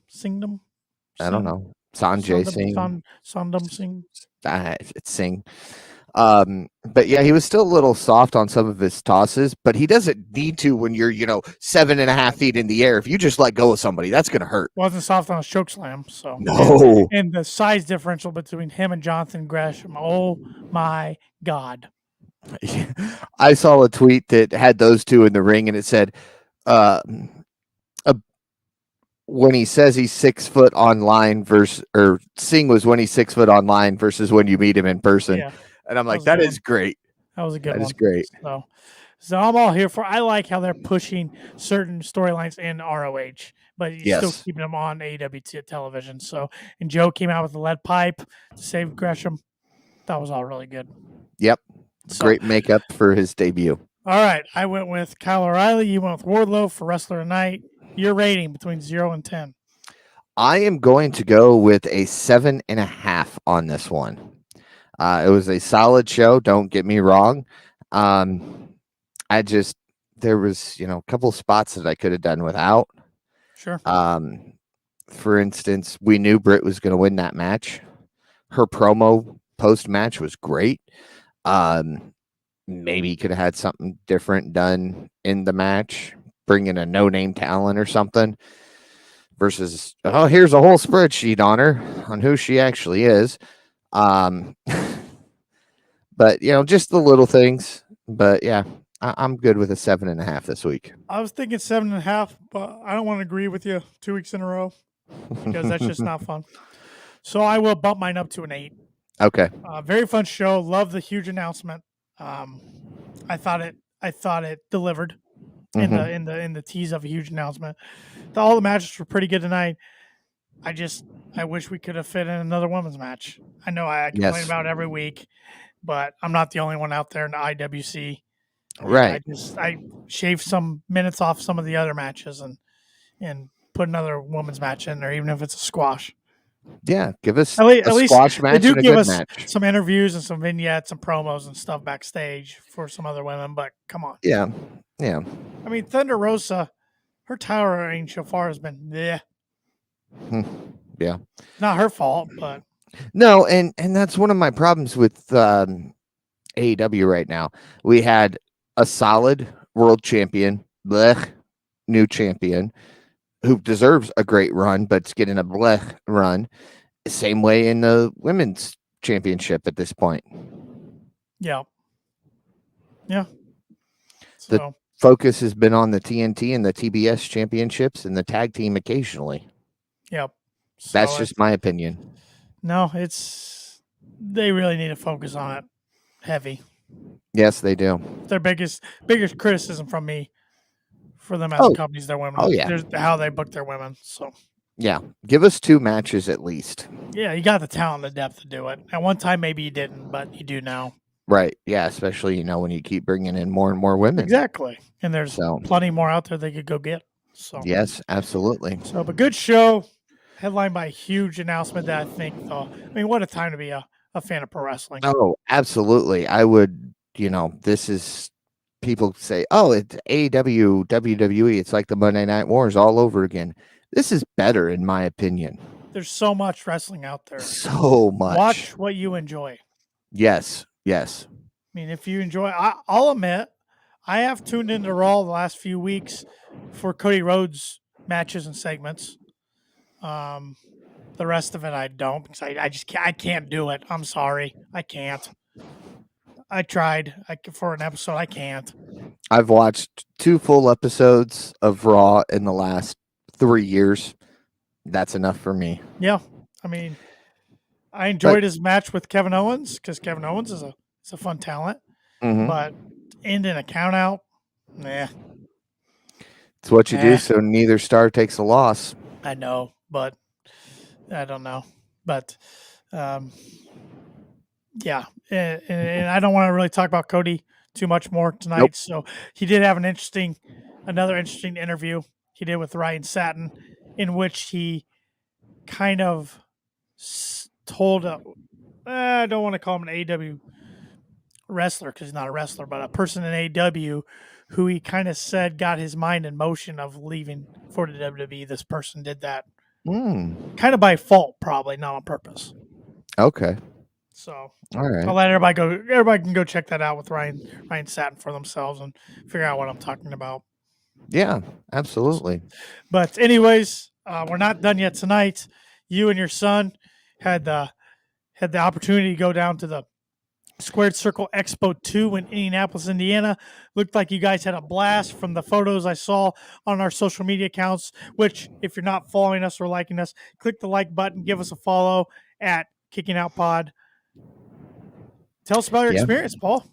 I don't know. Sanjay Singh. Sangdam Singh. It's Singh. But yeah, he was still a little soft on some of his tosses, but he doesn't need to when you're, 7.5 feet in the air. If you just let go of somebody, that's going to hurt. Wasn't soft on a choke slam. So no. And the size differential between him and Jonathan Gresham. Oh my God. I saw a tweet that had those two in the ring and it said, when he says he's 6 foot online or Singh was when he's 6 foot online versus when you meet him in person. Yeah. And I'm like, that is great. That was a good one. That is great. So I'm all here for. I like how they're pushing certain storylines in ROH, but you're still keeping them on AEW television. So, and Joe came out with the lead pipe to save Gresham. That was all really good. Yep. Great makeup for his debut. All right. I went with Kyle O'Reilly. You went with Wartlow for Wrestler Tonight. Your rating between 0 and 10. I am going to go with a 7.5 on this one. It was a solid show. Don't get me wrong. There was, a couple spots that I could have done without. Sure. For instance, we knew Britt was going to win that match. Her promo post match was great. Maybe could have had something different done in the match, bring in a no-name talent or something versus, here's a whole spreadsheet on her, on who she actually is. But, just the little things. But, yeah, I'm good with a 7.5 this week. I was thinking 7.5, but I don't want to agree with you 2 weeks in a row because that's just not fun. So I will bump mine up to an 8. Okay. Very fun show. Love the huge announcement. I thought it delivered in the tease of a huge announcement. All the matches were pretty good tonight. I wish we could have fit in another women's match. I know I complain about it every week, but I'm not the only one out there in the IWC. Right. I shaved some minutes off some of the other matches and put another women's match in there, even if it's a squash. Yeah, give us at least squash match. They do and a give good us match. some interviews and some vignettes and promos and stuff backstage for some other women, but come on. Yeah. I mean, Thunder Rosa, her title reign so far has been Yeah. Not her fault, but no, and that's one of my problems with AEW right now. We had a solid world champion, new champion, who deserves a great run, but's getting a run. Same way in the women's championship at this point. Yeah. The focus has been on the TNT and the TBS championships and the tag team occasionally. Yep. That's just my opinion. No, they really need to focus on it heavy. Yes, they do. Their biggest criticism from me for them as companies, their women. Oh, yeah. There's how they book their women. So yeah, give us 2 matches at least. Yeah, you got the talent and the depth to do it. At one time, maybe you didn't, but you do now. Right. Yeah, especially, when you keep bringing in more and more women. Exactly. And there's plenty more out there they could go get. So yes, absolutely. So, but good show, headlined by a huge announcement that I think, what a time to be a fan of pro wrestling. Oh, absolutely. I would, this is, people say, it's AEW, WWE. It's like the Monday Night Wars all over again. This is better, in my opinion. There's so much wrestling out there. So much. Watch what you enjoy. Yes. I mean, if you enjoy, I'll admit, I have tuned into Raw the last few weeks for Cody Rhodes matches and segments. The rest of it I don't, because I can't do it. I'm sorry, I can't. I tried for an episode. I can't. I've watched 2 full episodes of Raw in the last 3 years. That's enough for me. Yeah, I mean, I enjoyed his match with Kevin Owens because Kevin Owens is a fun talent, but ending a count out, nah. It's what you do, so neither star takes a loss. I know, but I don't know. But yeah, and I don't want to really talk about Cody too much more tonight. Nope. So he did have another interesting interview he did with Ryan Satin, in which he kind of told I don't want to call him an AEW wrestler because he's not a wrestler, but a person in AEW who he kind of said got his mind in motion of leaving for the WWE. This person did that kind of by fault, probably not on purpose. Okay. So all right, I'll let everybody go. Everybody can go check that out with Ryan Satin for themselves and figure out what I'm talking about. Yeah, absolutely. But anyways, we're not done yet tonight. You and your son had the opportunity to go down to the Squared Circle Expo II in Indianapolis, Indiana. Looked like you guys had a blast from the photos I saw on our social media accounts, which if you're not following us or liking us, click the like button, give us a follow at Kicking Out Pod. Tell us about your experience, Paul.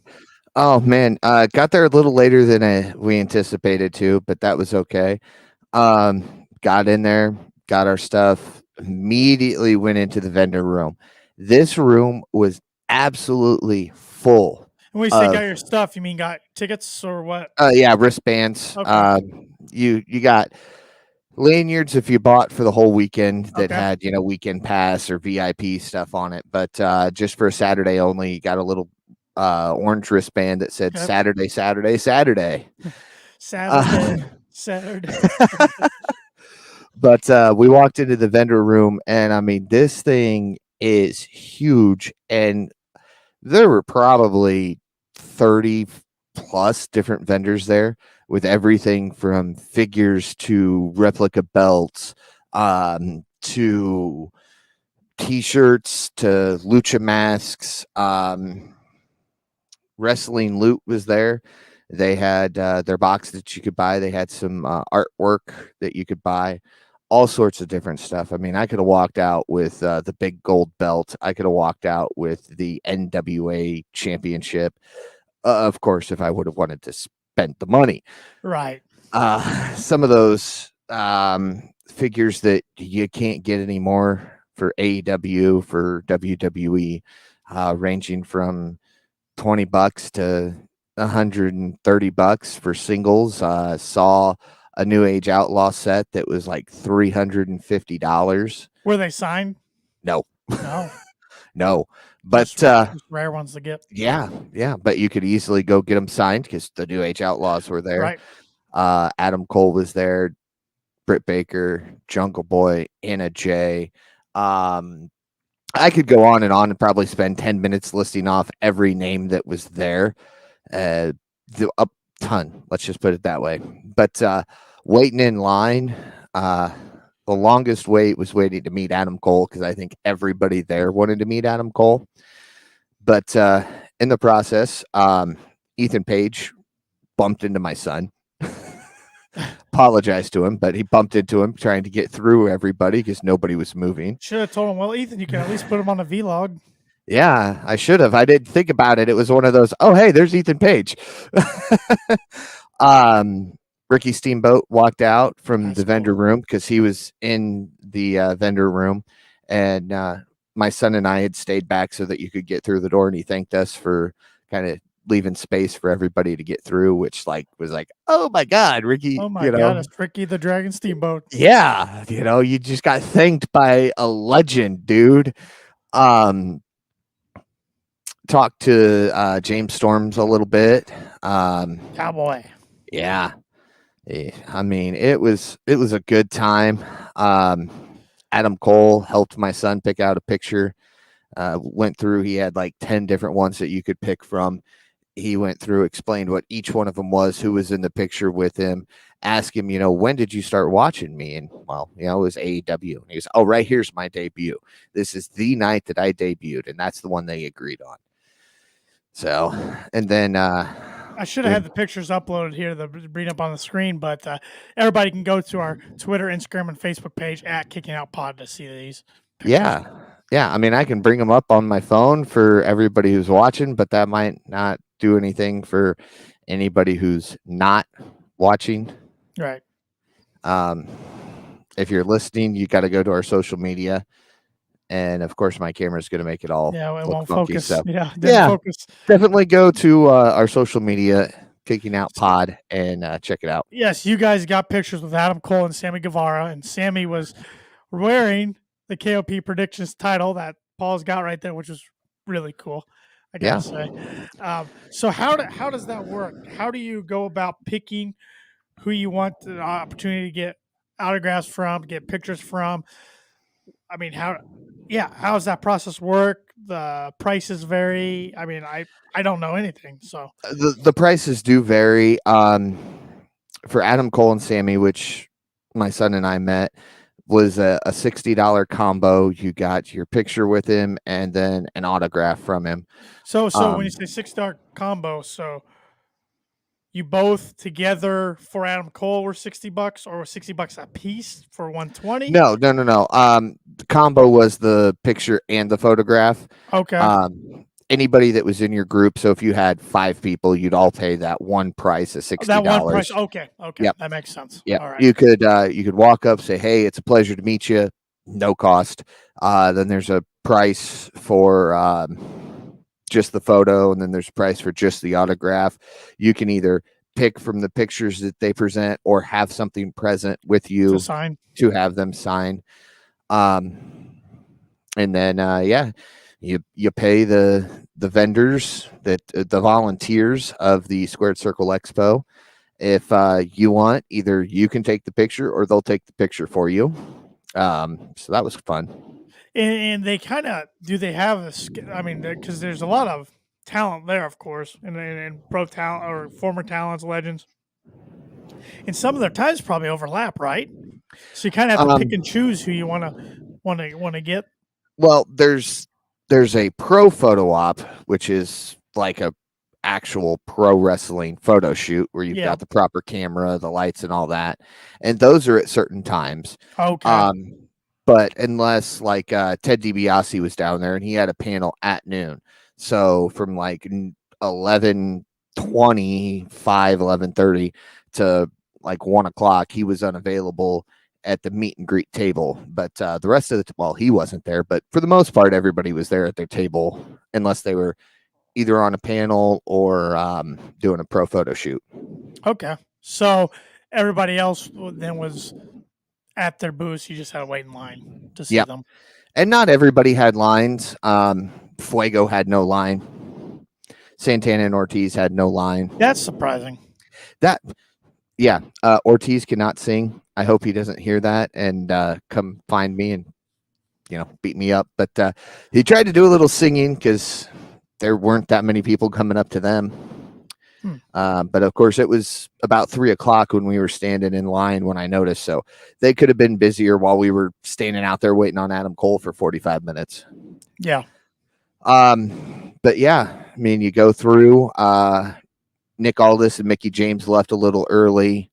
Oh, man. Got there a little later than we anticipated to, but that was okay. Got in there, got our stuff, immediately went into the vendor room. This room was absolutely full. When we say got your stuff, you mean got tickets or what? Yeah, wristbands. Okay. You got lanyards if you bought for the whole weekend that had, weekend pass or VIP stuff on it. But just for a Saturday only, you got a little orange wristband that said Saturday, Saturday, Saturday. Saturday. But we walked into the vendor room, and I mean, this thing is huge, and there were probably 30 plus different vendors there with everything from figures to replica belts, to t-shirts, to lucha masks. Wrestling Loot was there. They had their box that you could buy. They had some artwork that you could buy, all sorts of different stuff. I mean, I could have walked out with the big gold belt. I could have walked out with the NWA championship. Of course, if I would have wanted to spend the money. Right. Some of those figures that you can't get anymore for AEW, for WWE, ranging from $20 to $130 for singles. Saw a New Age Outlaw set that was like $350. Were they signed? No. No. But just rare ones to get. Yeah. But you could easily go get them signed because the New Age Outlaws were there. Right. Adam Cole was there, Britt Baker, Jungle Boy, Anna Jay. I could go on and probably spend 10 minutes listing off every name that was there. A ton, let's just put it that way. But waiting in line, the longest wait was waiting to meet Adam Cole because I think everybody there wanted to meet Adam Cole. But in the process, Ethan Page bumped into my son. Apologized to him, but he bumped into him trying to get through everybody because nobody was moving. Should have told him, well, Ethan, you can at least put him on a vlog. Yeah, I should have. I didn't think about it. It was one of those, oh, hey, there's Ethan Page. Ricky Steamboat walked out from the vendor room because he was in the vendor room, and my son and I had stayed back so that you could get through the door, and he thanked us for kind of leaving space for everybody to get through, which was like, oh my God, Ricky. Oh my God, it's Ricky the Dragon Steamboat. Yeah, you just got thanked by a legend, dude. Talked to James Storms a little bit. Cowboy. Yeah. I mean, it was a good time. Adam Cole helped my son pick out a picture. Went through, he had like 10 different ones that you could pick from. he went through, explained what each one of them was, who was in the picture with him, asked him, when did you start watching me? And well, it was AEW. And he goes, oh, right here's my debut. This is the night that I debuted, and that's the one they agreed on. So, and then I should have had the pictures uploaded here to bring up on the screen, but everybody can go to our Twitter, Instagram, and Facebook page at Kicking Out Pod to see these pictures. Yeah. I mean, I can bring them up on my phone for everybody who's watching, but that might not do anything for anybody who's not watching. Right. If you're listening, you got to go to our social media. And of course, my camera is going to make it all it look won't funky, focus. So Focus. Definitely go to our social media, Kicking Out Pod, and check it out. Yes, you guys got pictures with Adam Cole and Sammy Guevara, and Sammy was wearing the KOP Predictions title that Paul's got right there, which was really cool, I gotta say. So how does that work? How do you go about picking who you want the opportunity to get autographs from, get pictures from? I mean, how does that process work? The prices vary. I mean, I don't know anything. So the prices do vary. For Adam Cole and Sammy, which my son and I met, was a $60 combo. You got your picture with him and then an autograph from him. So when you say $60 combo, so you both together for Adam Cole were $60 or $60 a piece for 120? No. The combo was the picture and the photograph. Okay. Anybody that was in your group. So if you had 5 people, you'd all pay that one price of $60. That one price. Okay. Yep. That makes sense. Yeah. All right. You could walk up, say, hey, it's a pleasure to meet you. No cost. Then there's a price for just the photo, and then there's a price for just the autograph. You can either pick from the pictures that they present or have something present with you to have them sign. And then you pay the vendors, that the volunteers of the Squared Circle Expo. If you want, either you can take the picture or they'll take the picture for you. So that was fun. And they kind of, do they have because there's a lot of talent there, of course, and pro talent or former talents, legends. And some of their times probably overlap, right? So you kind of have to pick and choose who you want to get. Well, there's a pro photo op, which is like a actual pro wrestling photo shoot where you've got the proper camera, the lights, and all that, and those are at certain times. Okay. But unless like Ted DiBiase was down there and he had a panel at noon, so from like 11:25, 11:30 to like 1:00, he was unavailable at the meet and greet table. But the rest of he wasn't there, but for the most part, everybody was there at their table unless they were either on a panel or doing a pro photo shoot. Okay. So everybody else then was at their booths. You just had to wait in line to see them. And not everybody had lines. Fuego had no line. Santana and Ortiz had no line. That's surprising. Ortiz cannot sing. I hope he doesn't hear that and come find me and beat me up. But he tried to do a little singing because there weren't that many people coming up to them. But of course, it was about 3:00 when we were standing in line when I noticed. So they could have been busier while we were standing out there waiting on Adam Cole for 45 minutes. Yeah. But yeah, I mean, you go through. Nick Aldis and Mickey James left a little early.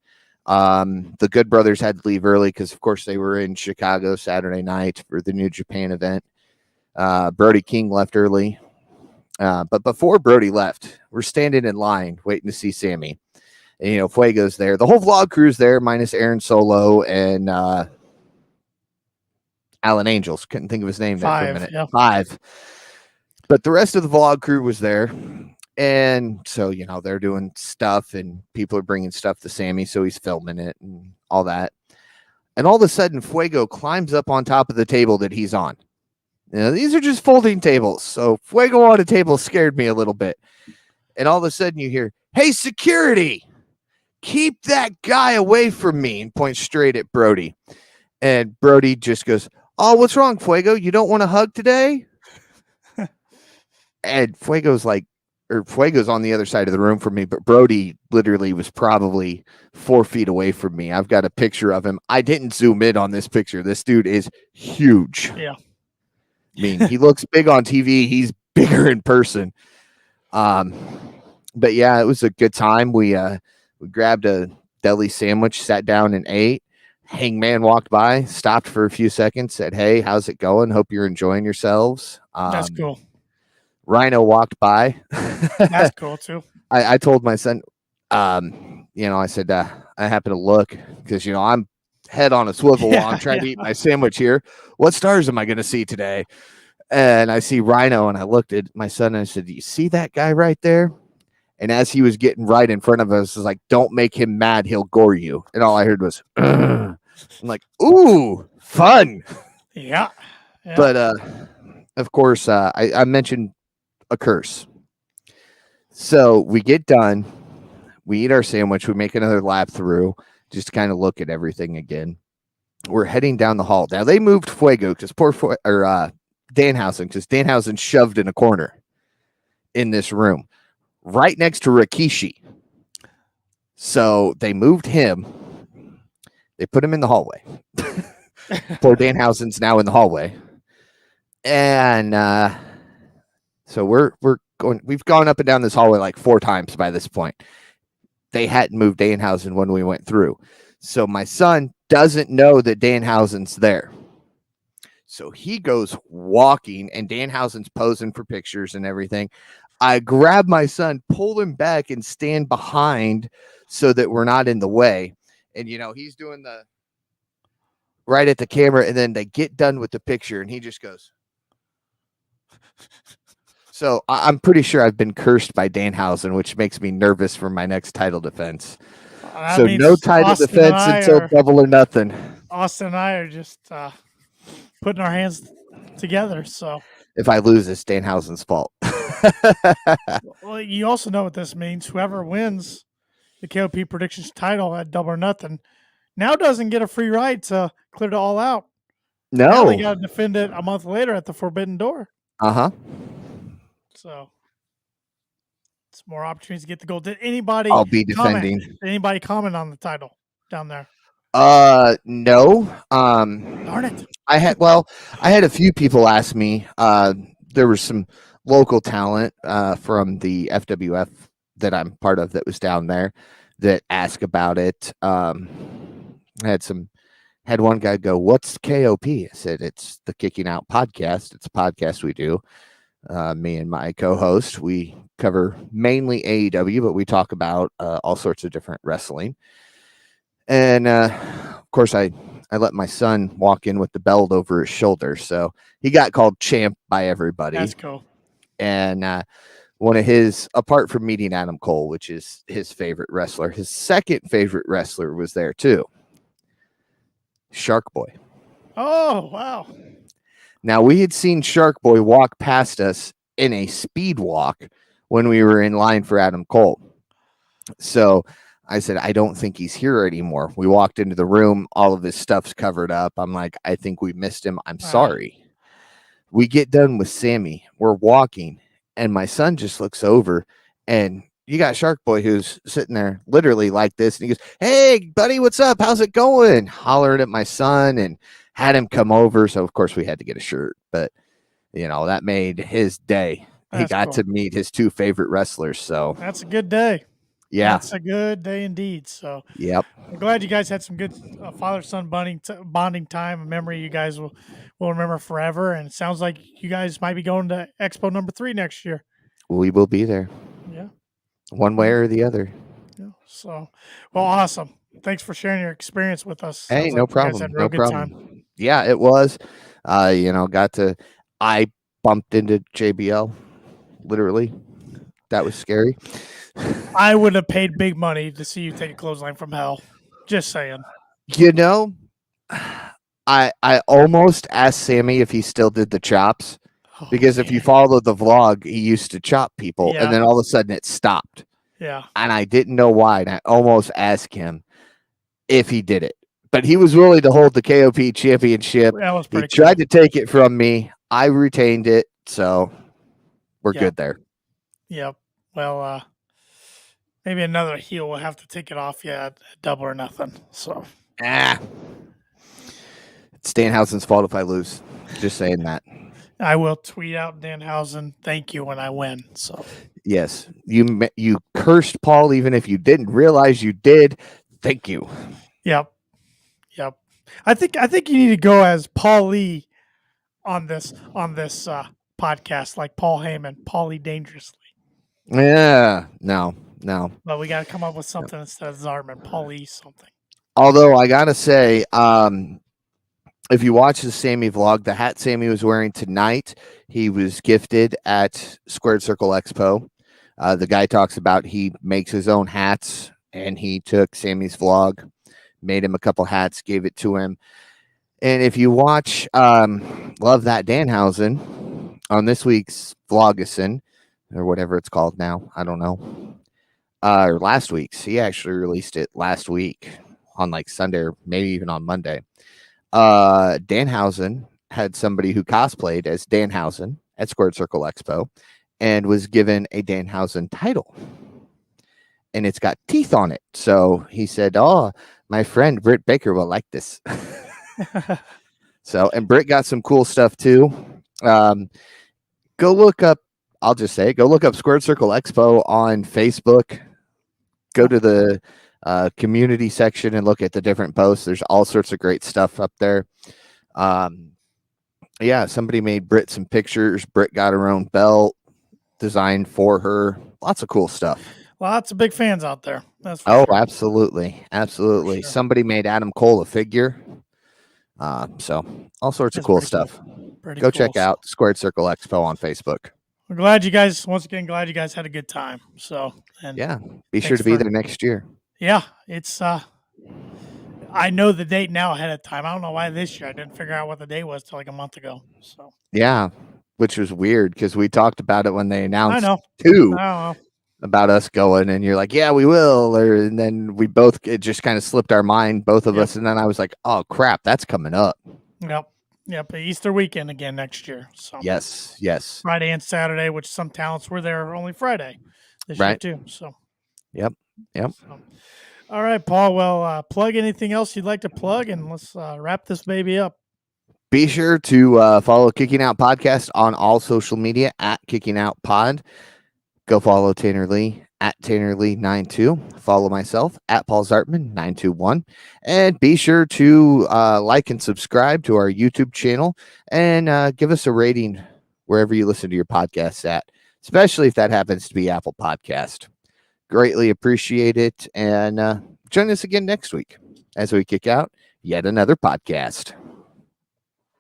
The Good Brothers had to leave early because, of course, they were in Chicago Saturday night for the New Japan event. Brody King left early. But before Brody left, we're standing in line waiting to see Sammy. And, Fuego's there. The whole vlog crew's there, minus Aaron Solo and Alan Angels. Couldn't think of his name there for a minute. Yeah. 5. But the rest of the vlog crew was there. And so, they're doing stuff and people are bringing stuff to Sammy. So he's filming it and all that. And all of a sudden, Fuego climbs up on top of the table that he's on. These are just folding tables. So Fuego on a table scared me a little bit. And all of a sudden you hear, hey, security, keep that guy away from me, and points straight at Brody. And Brody just goes, oh, what's wrong, Fuego? You don't want a hug today? And Fuego's like, or Fuego's on the other side of the room from me, but Brody literally was probably 4 feet away from me. I've got a picture of him. I didn't zoom in on this picture. This dude is huge. Yeah. I mean, he looks big on TV. He's bigger in person. But yeah, it was a good time. We grabbed a deli sandwich, sat down and ate. Hangman walked by, stopped for a few seconds, said, "Hey, how's it going? Hope you're enjoying yourselves." That's cool. Rhino walked by. That's cool too. I told my son, I said, I happen to look because, I'm head on a swivel while I'm trying to eat my sandwich here. What stars am I going to see today? And I see Rhino, and I looked at my son and I said, "Do you see that guy right there?" And as he was getting right in front of us, I was like, "Don't make him mad. He'll gore you." And all I heard was, "Ugh." I'm like, "Ooh, fun." Yeah. But of course, I mentioned a curse. So we get done. We eat our sandwich. We make another lap through just to kind of look at everything again. We're heading down the hall. Now, they moved Fuego because Danhausen, because Danhausen shoved in a corner in this room right next to Rikishi. So they moved him. They put him in the hallway. Poor Danhausen's now in the hallway. And so we've gone up and down this hallway like 4 times by this point. They hadn't moved Danhausen when we went through. So my son doesn't know that Danhausen's there. So he goes walking, and Danhausen's posing for pictures and everything. I grab my son, pull him back, and stand behind so that we're not in the way. And, he's doing the right at the camera, and then they get done with the picture, and he just goes. So I'm pretty sure I've been cursed by Danhausen, which makes me nervous for my next title defense. So no title defense until Double or Nothing. Austin and I are just putting our hands together. So if I lose, it's Danhausen's fault. Well, you also know what this means. Whoever wins the KOP predictions title at Double or Nothing now doesn't get a free ride to Clear to All Out. No. Now they got to defend it a month later at the Forbidden Door. Uh-huh. So it's more opportunities to get the gold. Did anybody I'll be defending. Did anybody comment on the title down there? No. Darn it. I had a few people ask me. There was some local talent from the FWF that I'm part of that was down there that asked about it. Had one guy go, "What's KOP?" I said, "It's the Kicking Out podcast. It's a podcast we do. Me and my co-host, we cover mainly AEW, but we talk about all sorts of different wrestling." And of course, I let my son walk in with the belt over his shoulder, so he got called champ by everybody. That's cool. And one of his, apart from meeting Adam Cole, which is his favorite wrestler, his second favorite wrestler was there too. Shark Boy. Oh, wow. Now, we had seen Shark Boy walk past us in a speed walk when we were in line for Adam Cole. So I said, "I don't think he's here anymore." We walked into the room. All of his stuff's covered up. I'm like, "I think we missed him. I'm sorry." We get done with Sammy. We're walking, and my son just looks over, and you got Shark Boy who's sitting there literally like this. And he goes, "Hey, buddy, what's up? How's it going?" Hollering at my son and had him come over. So, of course, we had to get a shirt. But, that made his day. He got to meet his 2 favorite wrestlers. So that's a good day. Yeah. That's a good day indeed. So yep. I'm glad you guys had some good father-son bonding time, a memory you guys will remember forever. And it sounds like you guys might be going to Expo number 3 next year. We will be there. Yeah. One way or the other. Yeah. So, well, awesome. Thanks for sharing your experience with us. Hey, no problem. No problem. Time. Yeah, it was. I bumped into JBL, literally. That was scary. I would have paid big money to see you take a clothesline from hell. Just saying. I almost asked Sammy if he still did the chops, because if you follow the vlog, he used to chop people, and then all of a sudden it stopped. Yeah. And I didn't know why, and I almost asked him if he did it. But he was willing to hold the KOP championship. That was pretty He tried to take it from me. I retained it, so we're good there. Yep. well, maybe another heel will have to take it off at Double or Nothing. So It's Danhausen's fault if I lose. Just saying that. I will tweet out Danhausen, thank you, when I win. So Yes, you cursed Paul even if you didn't realize you did. Thank you. yep. I think you need to go as Paul Lee on this podcast, like Paul Heyman, Paul Lee Dangerously. Yeah, no. But we got to come up with something instead of Zartman, Paul Lee something. Although I gotta say, if you watch the Sammy vlog, the hat Sammy was wearing tonight, he was gifted at Squared Circle Expo. The guy talks about he makes his own hats, and he took Sammy's vlog, made him a couple hats, gave it to him. And if you watch Love That Danhausen on this week's Vlogason, or whatever it's called now, I don't know, or last week's, he actually released it last week on like Sunday or maybe even on Monday. Danhausen had somebody who cosplayed as Danhausen at Squared Circle Expo and was given a Danhausen title. And it's got teeth on it. So he said, "Oh, my friend Britt Baker will like this." So, and Britt got some cool stuff too. Go look up, I'll just say, go look up Squared Circle Expo on Facebook. Go to the community section and look at the different posts. There's all sorts of great stuff up there. Yeah, somebody made Britt some pictures. Britt got her own belt designed for her. Lots of cool stuff. Lots of big fans out there. That's for sure. Absolutely. Sure. Somebody made Adam Cole a figure. So all sorts of cool stuff. Cool. Go check out Squared Circle Expo on Facebook. We're glad you guys had a good time. So, and yeah, be sure to be there next year. Yeah, it's I know the date now ahead of time. I don't know why this year I didn't figure out what the date was till like a month ago. So yeah, which was weird because we talked about it when they announced I know. About us going, and you're like, yeah, we will, and then it just kind of slipped our mind, both of us, and then I was like, oh crap, that's coming up. Yep, Easter weekend again next year. So yes, Friday and Saturday, which some talents were there only Friday this year too. So yep. So, all right, Paul. Well, plug anything else you'd like to plug, and let's wrap this baby up. Be sure to follow Kicking Out Podcast on all social media at Kicking Out Pod. Go follow Tanner Lee at Tanner Lee 92. Follow myself at Paul Zartman 921. And be sure to like and subscribe to our YouTube channel and give us a rating wherever you listen to your podcasts at, especially if that happens to be Apple Podcast. Greatly appreciate it. And join us again next week as we kick out yet another podcast.